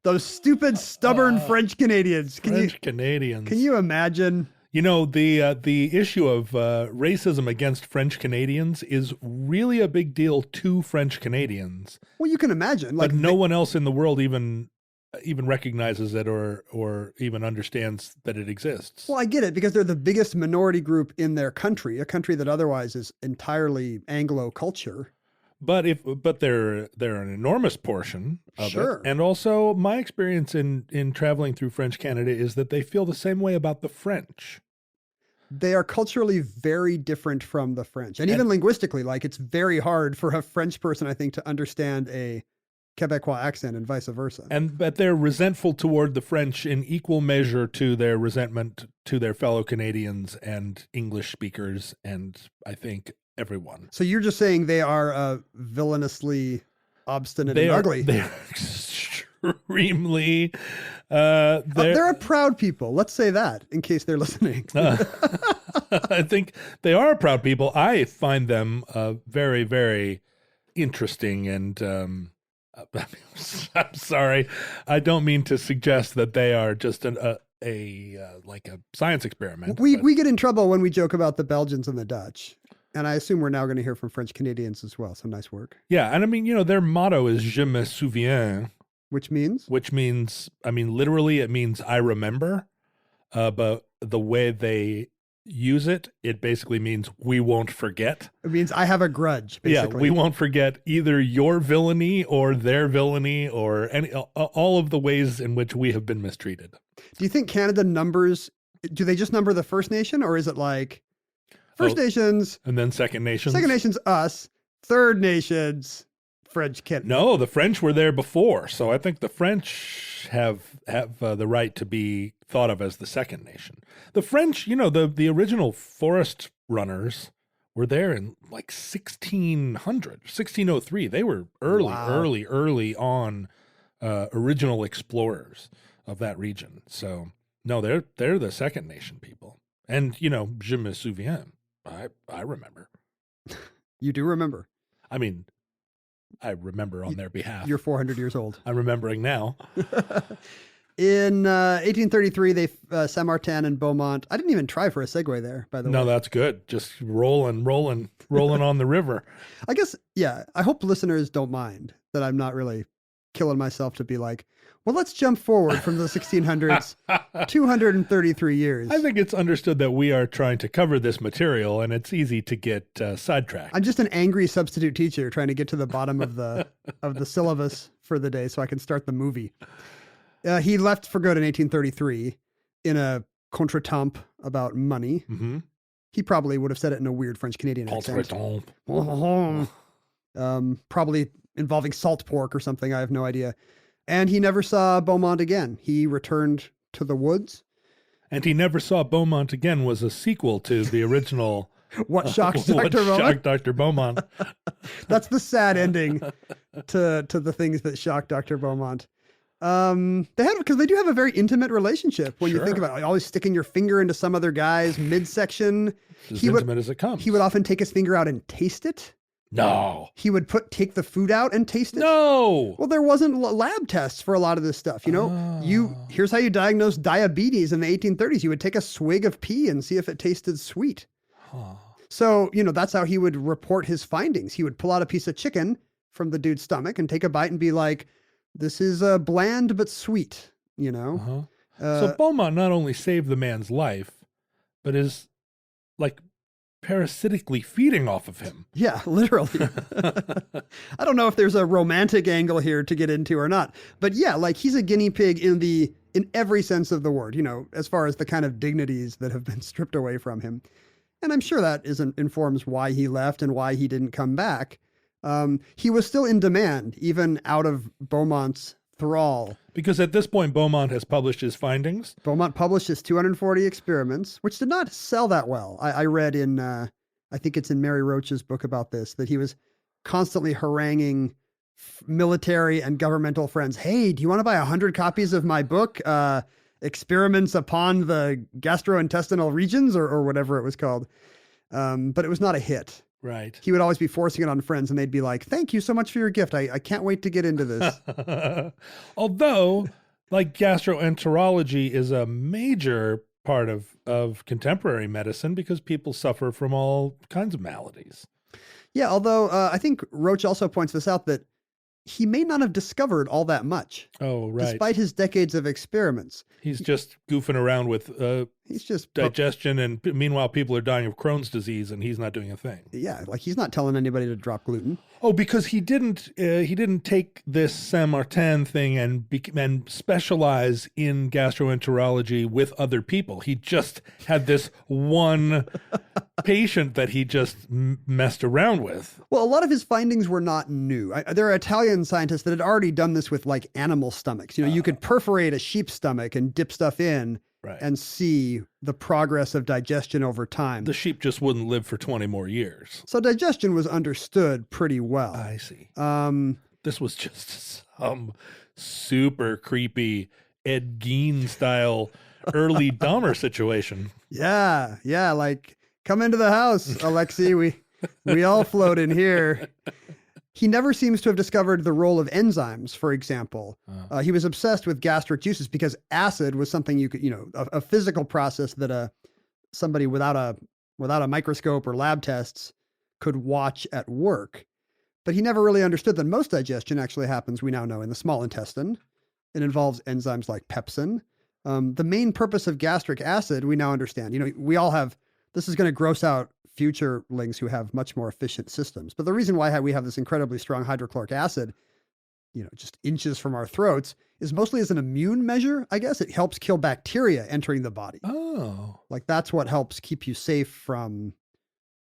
those stupid, stubborn French Canadians. Canadians. Can you imagine? The issue of racism against French Canadians is really a big deal to French Canadians. Well, you can imagine. But no one else in the world even recognizes it or even understands that it exists. Well, I get it because they're the biggest minority group in their country, a country that otherwise is entirely Anglo culture. But they're an enormous portion of it. And also my experience in traveling through French Canada is that they feel the same way about the French. They are culturally very different from the French. And even linguistically, like it's very hard for a French person, I think, to understand a Quebecois accent and vice versa. But they're resentful toward the French in equal measure to their resentment to their fellow Canadians and English speakers and I think everyone. So you're just saying they are villainously obstinate and ugly. They're extremely. They're a proud people. Let's say that in case they're listening. I think they are proud people. I find them very, very interesting. And I'm sorry, I don't mean to suggest that they are just like a science experiment. We get in trouble when we joke about the Belgians and the Dutch. And I assume we're now going to hear from French Canadians as well. So nice work. Yeah. And I mean, their motto is Je me souviens. Which means, literally it means I remember. But the way they use it, it basically means we won't forget. It means I have a grudge, basically. Yeah, we won't forget either your villainy or their villainy or all of the ways in which we have been mistreated. Do you think Canada do they just number the First Nation, or is it like First Nations and then Second Nations? Second Nations, us. Third Nations, French Canada. No, the French were there before, so I think the French have the right to be thought of as the Second Nation. The French, the original forest runners were there in like 1603. They were early on original explorers of that region. So no, they're the Second Nation people. And je me souviens. I remember. You do remember? I mean, I remember on their behalf. You're 400 years old. I'm remembering now. In 1833, Saint Martin and Beaumont. I didn't even try for a segue there, by the way. No, that's good. Just rolling on the river. I guess, yeah. I hope listeners don't mind that I'm not really killing myself to be like, well, let's jump forward from the 1600s, 233 years. I think it's understood that we are trying to cover this material, and it's easy to get sidetracked. I'm just an angry substitute teacher trying to get to the bottom of the syllabus for the day so I can start the movie. He left for good in 1833 in a contretemps about money. Mm-hmm. He probably would have said it in a weird French Canadian accent. Probably involving salt pork or something. I have no idea. And he never saw Beaumont again. He returned to the woods. And he never saw Beaumont again was a sequel to the original What Shocked Dr. Beaumont? Shocked Dr. Beaumont. That's the sad ending to the things that shocked Dr. Beaumont. Because they do have a very intimate relationship when you think about it. Always sticking your finger into some other guy's midsection. As intimate as it comes. He would often take his finger out and taste it. No. He would take the food out and taste it. No. Well, there wasn't lab tests for a lot of this stuff. Here's how you diagnose diabetes in the 1830s. You would take a swig of pee and see if it tasted sweet. So, that's how he would report his findings. He would pull out a piece of chicken from the dude's stomach and take a bite and be like, this is bland but sweet, So Beaumont not only saved the man's life, but is like parasitically feeding off of him. Yeah, literally. I don't know if there's a romantic angle here to get into or not, but yeah, like he's a guinea pig in every sense of the word, as far as the kind of dignities that have been stripped away from him. And I'm sure that informs why he left and why he didn't come back. He was still in demand, even out of Beaumont's thrall. Because at this point, Beaumont has published his findings. Beaumont published his 240 experiments, which did not sell that well. I read in, I think it's in Mary Roach's book about this, that he was constantly haranguing military and governmental friends. Hey, do you want to buy 100 copies of my book, Experiments Upon the Gastrointestinal Regions, or whatever it was called? But it was not a hit. Right. He would always be forcing it on friends, and they'd be like, thank you so much for your gift. I can't wait to get into this. Although, like, gastroenterology is a major part of contemporary medicine because people suffer from all kinds of maladies. Yeah, although I think Roach also points this out, that he may not have discovered all that much. Oh, right. Despite his decades of experiments. He's just goofing around with digestion, and meanwhile people are dying of Crohn's disease, and he's not doing a thing. Yeah, like he's not telling anybody to drop gluten. Oh, because he didn't take this Saint Martin thing and specialize in gastroenterology with other people. He just had this one patient that he just messed around with. Well, a lot of his findings were not new. There are Italian scientists that had already done this with like animal stomachs. You could perforate a sheep's stomach and dip stuff in. Right. And see the progress of digestion over time. The sheep just wouldn't live for 20 more years. So digestion was understood pretty well. I see. This was just some super creepy Ed Gein style early Dahmer situation. Yeah, like, come into the house, Alexei. We all float in here. He never seems to have discovered the role of enzymes, for example. He was obsessed with gastric juices because acid was something you could, a physical process that somebody without a microscope or lab tests could watch at work. But he never really understood that most digestion actually happens, we now know, in the small intestine. It involves enzymes like pepsin. The main purpose of gastric acid, we now understand. We all have, this is going to gross out futurelings who have much more efficient systems. But the reason why we have this incredibly strong hydrochloric acid, just inches from our throats, is mostly as an immune measure, I guess. It helps kill bacteria entering the body. Oh. Like, that's what helps keep you safe from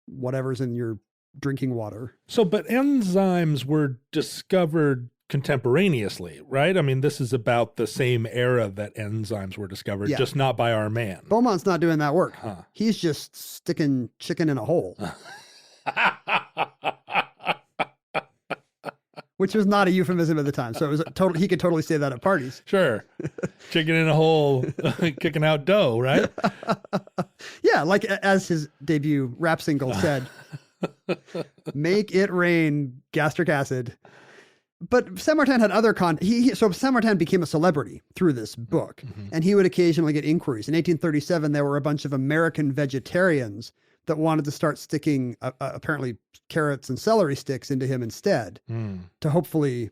whatever's in your drinking water. So, but enzymes were discovered contemporaneously, right? I mean, this is about the same era that enzymes were discovered, just not by our man. Beaumont's not doing that work. He's just sticking chicken in a hole. Which was not a euphemism at the time. So it was he could totally say that at parties. Sure. Chicken in a hole, kicking out dough, right? Yeah, like as his debut rap single said, make it rain, gastric acid. But Saint-Martin had other so Saint-Martin became a celebrity through this book, and he would occasionally get inquiries. In 1837, there were a bunch of American vegetarians that wanted to start sticking apparently carrots and celery sticks into him instead to hopefully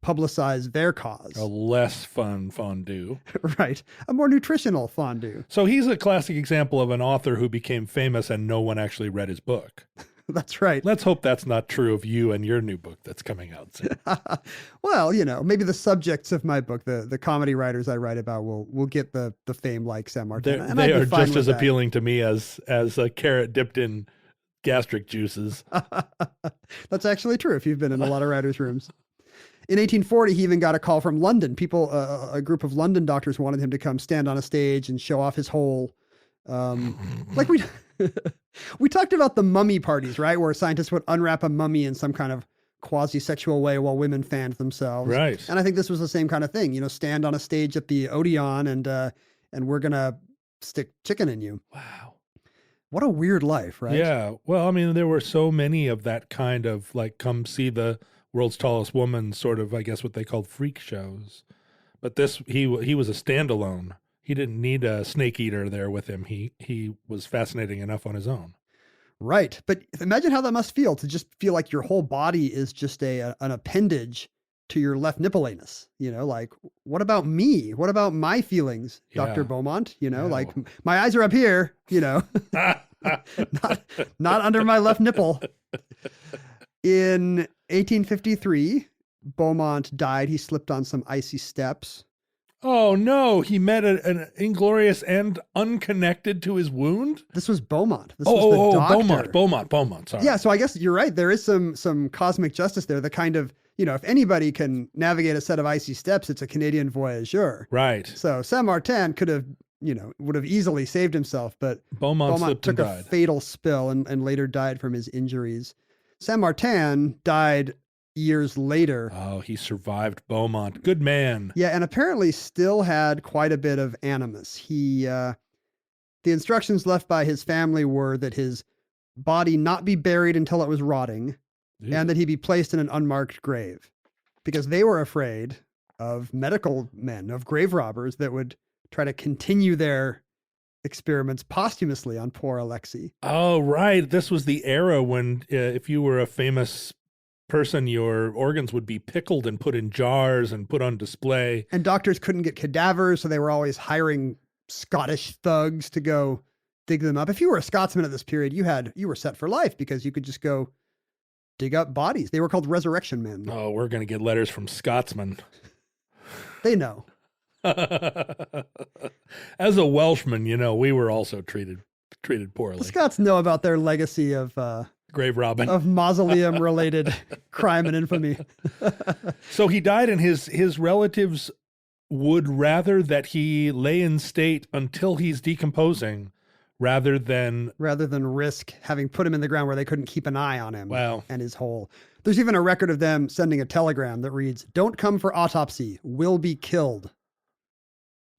publicize their cause. A less fun fondue. Right. A more nutritional fondue. So he's a classic example of an author who became famous and no one actually read his book. That's right. Let's hope that's not true of you and your new book that's coming out soon. Well, maybe the subjects of my book, the comedy writers I write about, will get the fame like Saint-Martin. They are just as appealing to me as a carrot dipped in gastric juices. That's actually true if you've been in a lot of writers' rooms. In 1840, he even got a call from London. A group of London doctors wanted him to come stand on a stage and show off his hole. Like we talked about the mummy parties, right? Where scientists would unwrap a mummy in some kind of quasi-sexual way while women fanned themselves. Right. And I think this was the same kind of thing, stand on a stage at the Odeon and we're going to stick chicken in you. Wow. What a weird life, right? Yeah. Well, I mean, there were so many of that kind of like, come see the world's tallest woman sort of, I guess, what they called freak shows. But he was a standalone. He didn't need a snake eater there with him. He was fascinating enough on his own. Right. But imagine how that must feel to just feel like your whole body is just an appendage to your left nipple anus. Like, what about me? What about my feelings, Dr. Beaumont? Like my eyes are up here, not under my left nipple. In 1853, Beaumont died. He slipped on some icy steps. Oh, no. He met an inglorious end unconnected to his wound? This was Beaumont. This was the doctor. Beaumont. Sorry. Yeah, so I guess you're right. There is some cosmic justice there. The kind of, if anybody can navigate a set of icy steps, it's a Canadian voyageur. Right. So Saint-Martin could have, would have easily saved himself, but Beaumont took a fatal spill and later died from his injuries. Saint-Martin died years later. Oh, he survived Beaumont. Good man. Yeah, and apparently still had quite a bit of animus. The instructions left by his family were that his body not be buried until it was rotting, and that he be placed in an unmarked grave, because they were afraid of medical men, of grave robbers that would try to continue their experiments posthumously on poor Alexei. Oh, right. This was the era when if you were a famous person, your organs would be pickled and put in jars and put on display. And doctors couldn't get cadavers, so they were always hiring Scottish thugs to go dig them up. If you were a Scotsman at this period, you were set for life because you could just go dig up bodies. They were called resurrection men. Oh, we're going to get letters from Scotsmen. They know. As a Welshman, we were also treated poorly. The Scots know about their legacy of grave robbing, of mausoleum related crime and infamy. So he died, and his relatives would rather that he lay in state until he's decomposing rather than risk having put him in the ground where they couldn't keep an eye on him. Wow. And his hole. There's even a record of them sending a telegram that reads, "Don't come for autopsy, will be killed."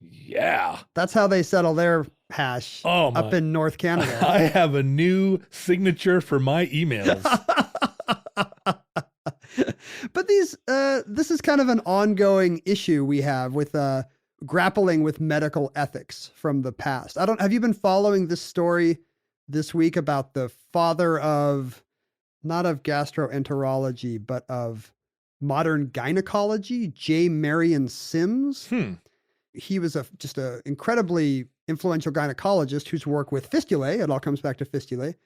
Yeah. That's how they settle their hash up in North Canada. I have a new signature for my emails. But this is kind of an ongoing issue we have with grappling with medical ethics from the past. Have you been following this story this week about the father of, not of gastroenterology, but of modern gynecology, J. Marion Sims? He was just an incredibly influential gynecologist whose work with fistulae, it all comes back to fistulae,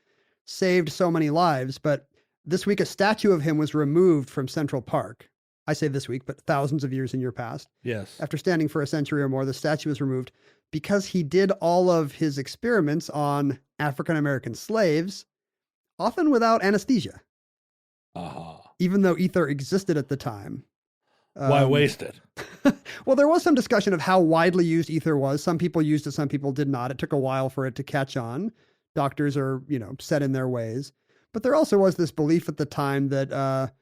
saved so many lives. But this week, a statue of him was removed from Central Park. I say this week, but thousands of years in your past. Yes. After standing for a century or more, the statue was removed because he did all of his experiments on African-American slaves, often without anesthesia. Even though ether existed at the time. Why waste it? Well, there was some discussion of how widely used ether was. Some people used it, some people did not. It took a while for it to catch on. Doctors are, set in their ways. But there also was this belief at the time that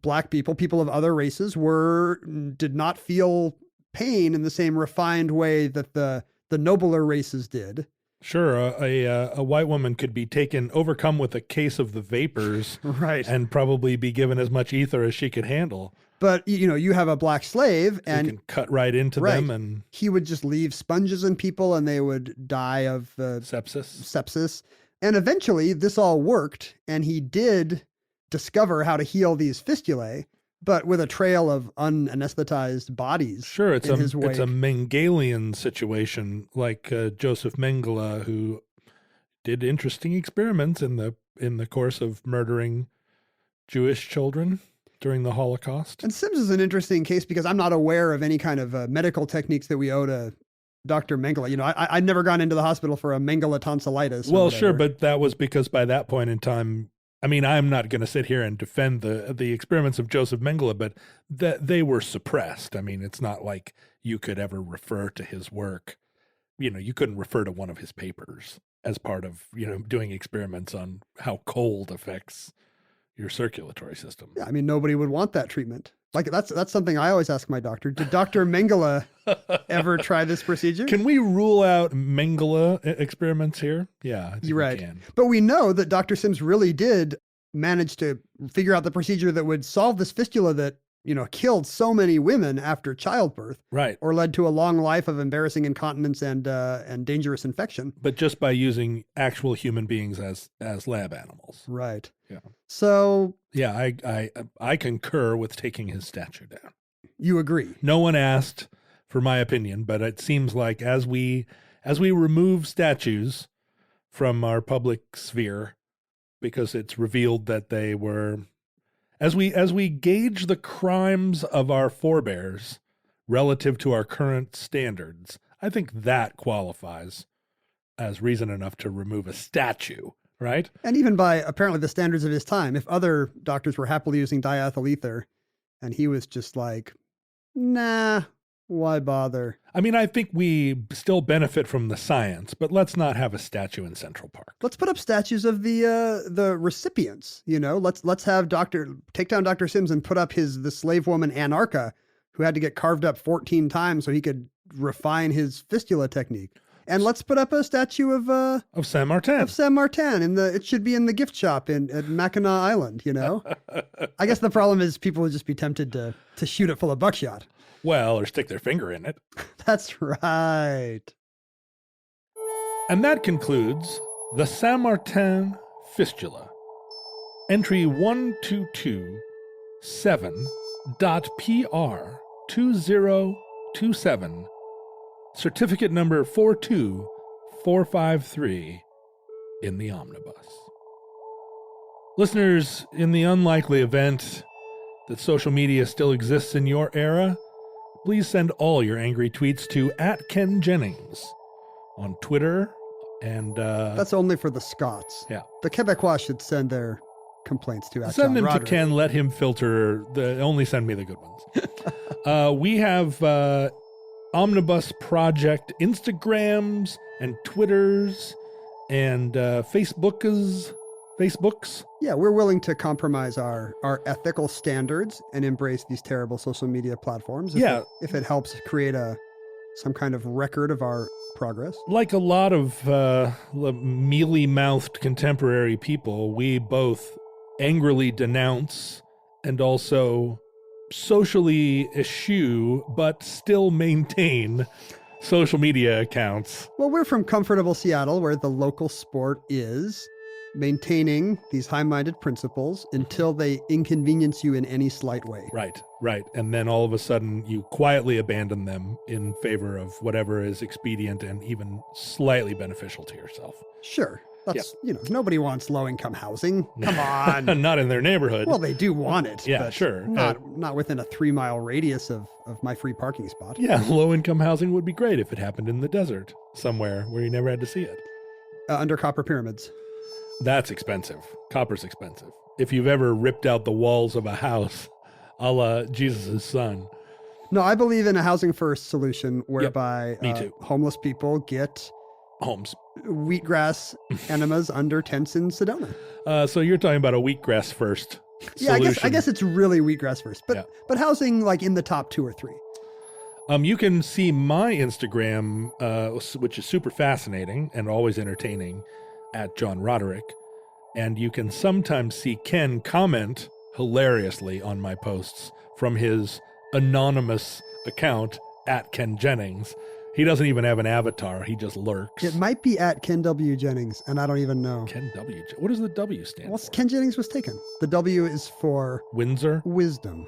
Black people of other races, did not feel pain in the same refined way that the nobler races did. Sure, a white woman could be overcome with a case of the vapors, right, and probably be given as much ether as she could handle. But you have a black slave, and you can cut right into them, and he would just leave sponges in people, and they would die of sepsis. And eventually, this all worked, and he did discover how to heal these fistulae, but with a trail of unanesthetized bodies. Sure, it's a wake. Mengelian situation, like Joseph Mengele, who did interesting experiments in the course of murdering Jewish children during the Holocaust. And Sims is an interesting case because I'm not aware of any kind of medical techniques that we owe to Dr. Mengele. I'd never gone into the hospital for a Mengele tonsillitis. Well, sure, but that was because by that point in time, I mean, I'm not going to sit here and defend the experiments of Joseph Mengele, but that they were suppressed. I mean, it's not like you could ever refer to his work. You couldn't refer to one of his papers as part of, doing experiments on how cold affects your circulatory system. Yeah, I mean, nobody would want that treatment. Like that's something I always ask my doctor. Did Dr. Mengele ever try this procedure? Can we rule out Mengele experiments here? Yeah, you're right. We can. But we know that Dr. Sims really did manage to figure out the procedure that would solve this fistula that, killed so many women after childbirth. Right. Or led to a long life of embarrassing incontinence and dangerous infection. But just by using actual human beings as lab animals. Right. Yeah. So. Yeah, I concur with taking his statue down. You agree? No one asked for my opinion, but it seems like as we remove statues from our public sphere, because it's revealed that they were, as we gauge the crimes of our forebears relative to our current standards, I think that qualifies as reason enough to remove a statue. Right. And even by apparently the standards of his time, if other doctors were happily using diethyl ether and he was just like, nah, why bother? I mean, I think we still benefit from the science, but let's not have a statue in Central Park. Let's put up statues of the recipients. Let's have take down Dr. Sims and put up the slave woman Anarcha, who had to get carved up 14 times so he could refine his fistula technique. And let's put up a statue of Saint Martin. Of Saint Martin it should be in the gift shop at Mackinac Island. I guess the problem is people would just be tempted to shoot it full of buckshot. Well, or stick their finger in it. That's right. And that concludes the Saint Martin Fistula. Entry 1227.PR2027. Certificate number 42453 in the omnibus. Listeners, in the unlikely event that social media still exists in your era, please send all your angry tweets to @KenJennings on Twitter and... That's only for the Scots. Yeah. The Quebecois should send their complaints to Send them Roderick. to Ken, let him filter, only send me the good ones. We have... Omnibus Project Instagrams and Twitters and Facebookers Facebooks. Yeah, we're willing to compromise our ethical standards and embrace these terrible social media platforms. If it helps create some kind of record of our progress. Like a lot of mealy-mouthed contemporary people, we both angrily denounce and also socially eschew, but still maintain social media accounts. Well, we're from comfortable Seattle, where the local sport is maintaining these high-minded principles until they inconvenience you in any slight way. Right. And then all of a sudden you quietly abandon them in favor of whatever is expedient and even slightly beneficial to yourself. Sure. That's, nobody wants low-income housing. Come on. Not in their neighborhood. Well, they do want it. Yeah, but sure. Not within a 3-mile radius of my free parking spot. Yeah, low-income housing would be great if it happened in the desert somewhere where you never had to see it. Under copper pyramids. That's expensive. Copper's expensive. If you've ever ripped out the walls of a house, a la Jesus' son. No, I believe in a housing first solution whereby me too. Homeless people get homes, wheatgrass enemas under tents in Sedona. So you're talking about a wheatgrass first solution. Yeah, I guess it's really wheatgrass first, but housing like in the top 2 or 3. You can see my Instagram, which is super fascinating and always entertaining, at John Roderick, and you can sometimes see Ken comment hilariously on my posts from his anonymous account at Ken Jennings. He doesn't even have an avatar. He just lurks. It might be at Ken W. Jennings, and I don't even know. Ken W. What does the W stand for? Ken Jennings was taken. The W is for... Windsor? Wisdom.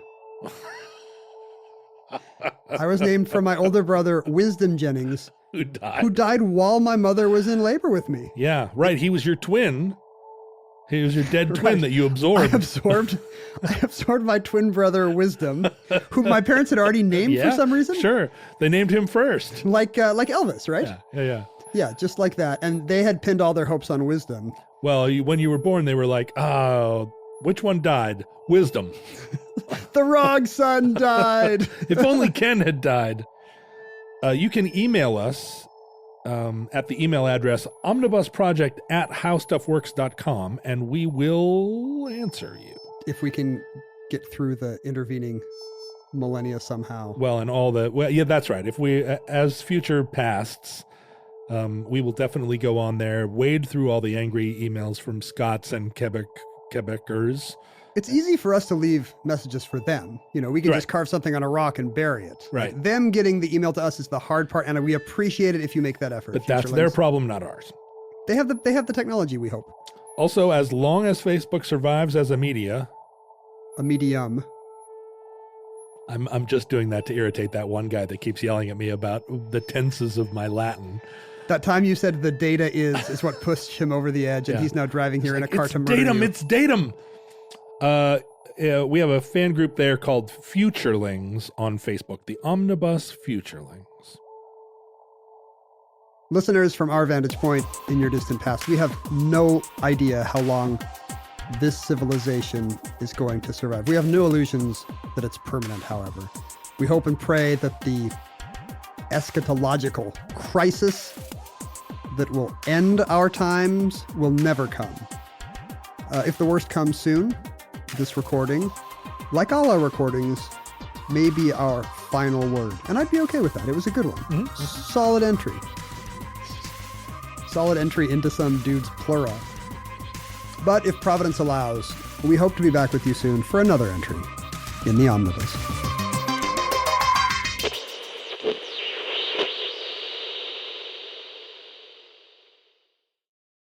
I was named for my older brother, Wisdom Jennings, who died while my mother was in labor with me. Yeah, right. He was your twin. He was your dead twin that you absorbed. I absorbed my twin brother, Wisdom, who my parents had already named for some reason. Sure. They named him first. Like Elvis, right? Yeah. Yeah, just like that. And they had pinned all their hopes on Wisdom. Well, when you were born, they were like, oh, which one died? Wisdom. The wrong son died. If only Ken had died. You can email us at the email address omnibusproject@howstuffworks.com, and we will answer you. If we can get through the intervening millennia somehow. Well, and that's right. If we, as future pasts, we will definitely go on there, wade through all the angry emails from Scots and Quebecers. It's easy for us to leave messages for them. We can just carve something on a rock and bury it. Right. Them getting the email to us is the hard part, and we appreciate it if you make that effort. But that's their problem, not ours. They have the technology, we hope. Also, as long as Facebook survives as a medium. I'm just doing that to irritate that one guy that keeps yelling at me about the tenses of my Latin. That time you said the data is what pushed him over the edge, and he's now driving here in a car to murder you. It's datum. We have a fan group there called Futurelings on Facebook, the Omnibus Futurelings. Listeners, from our vantage point in your distant past, we have no idea how long this civilization is going to survive. We have no illusions that it's permanent, however. We hope and pray that the eschatological crisis that will end our times will never come. If the worst comes soon, this recording, like all our recordings, may be our final word. And I'd be okay with that. It was a good one. Mm-hmm. Solid entry. Solid entry into some dude's pleura. But if Providence allows, we hope to be back with you soon for another entry in the Omnibus.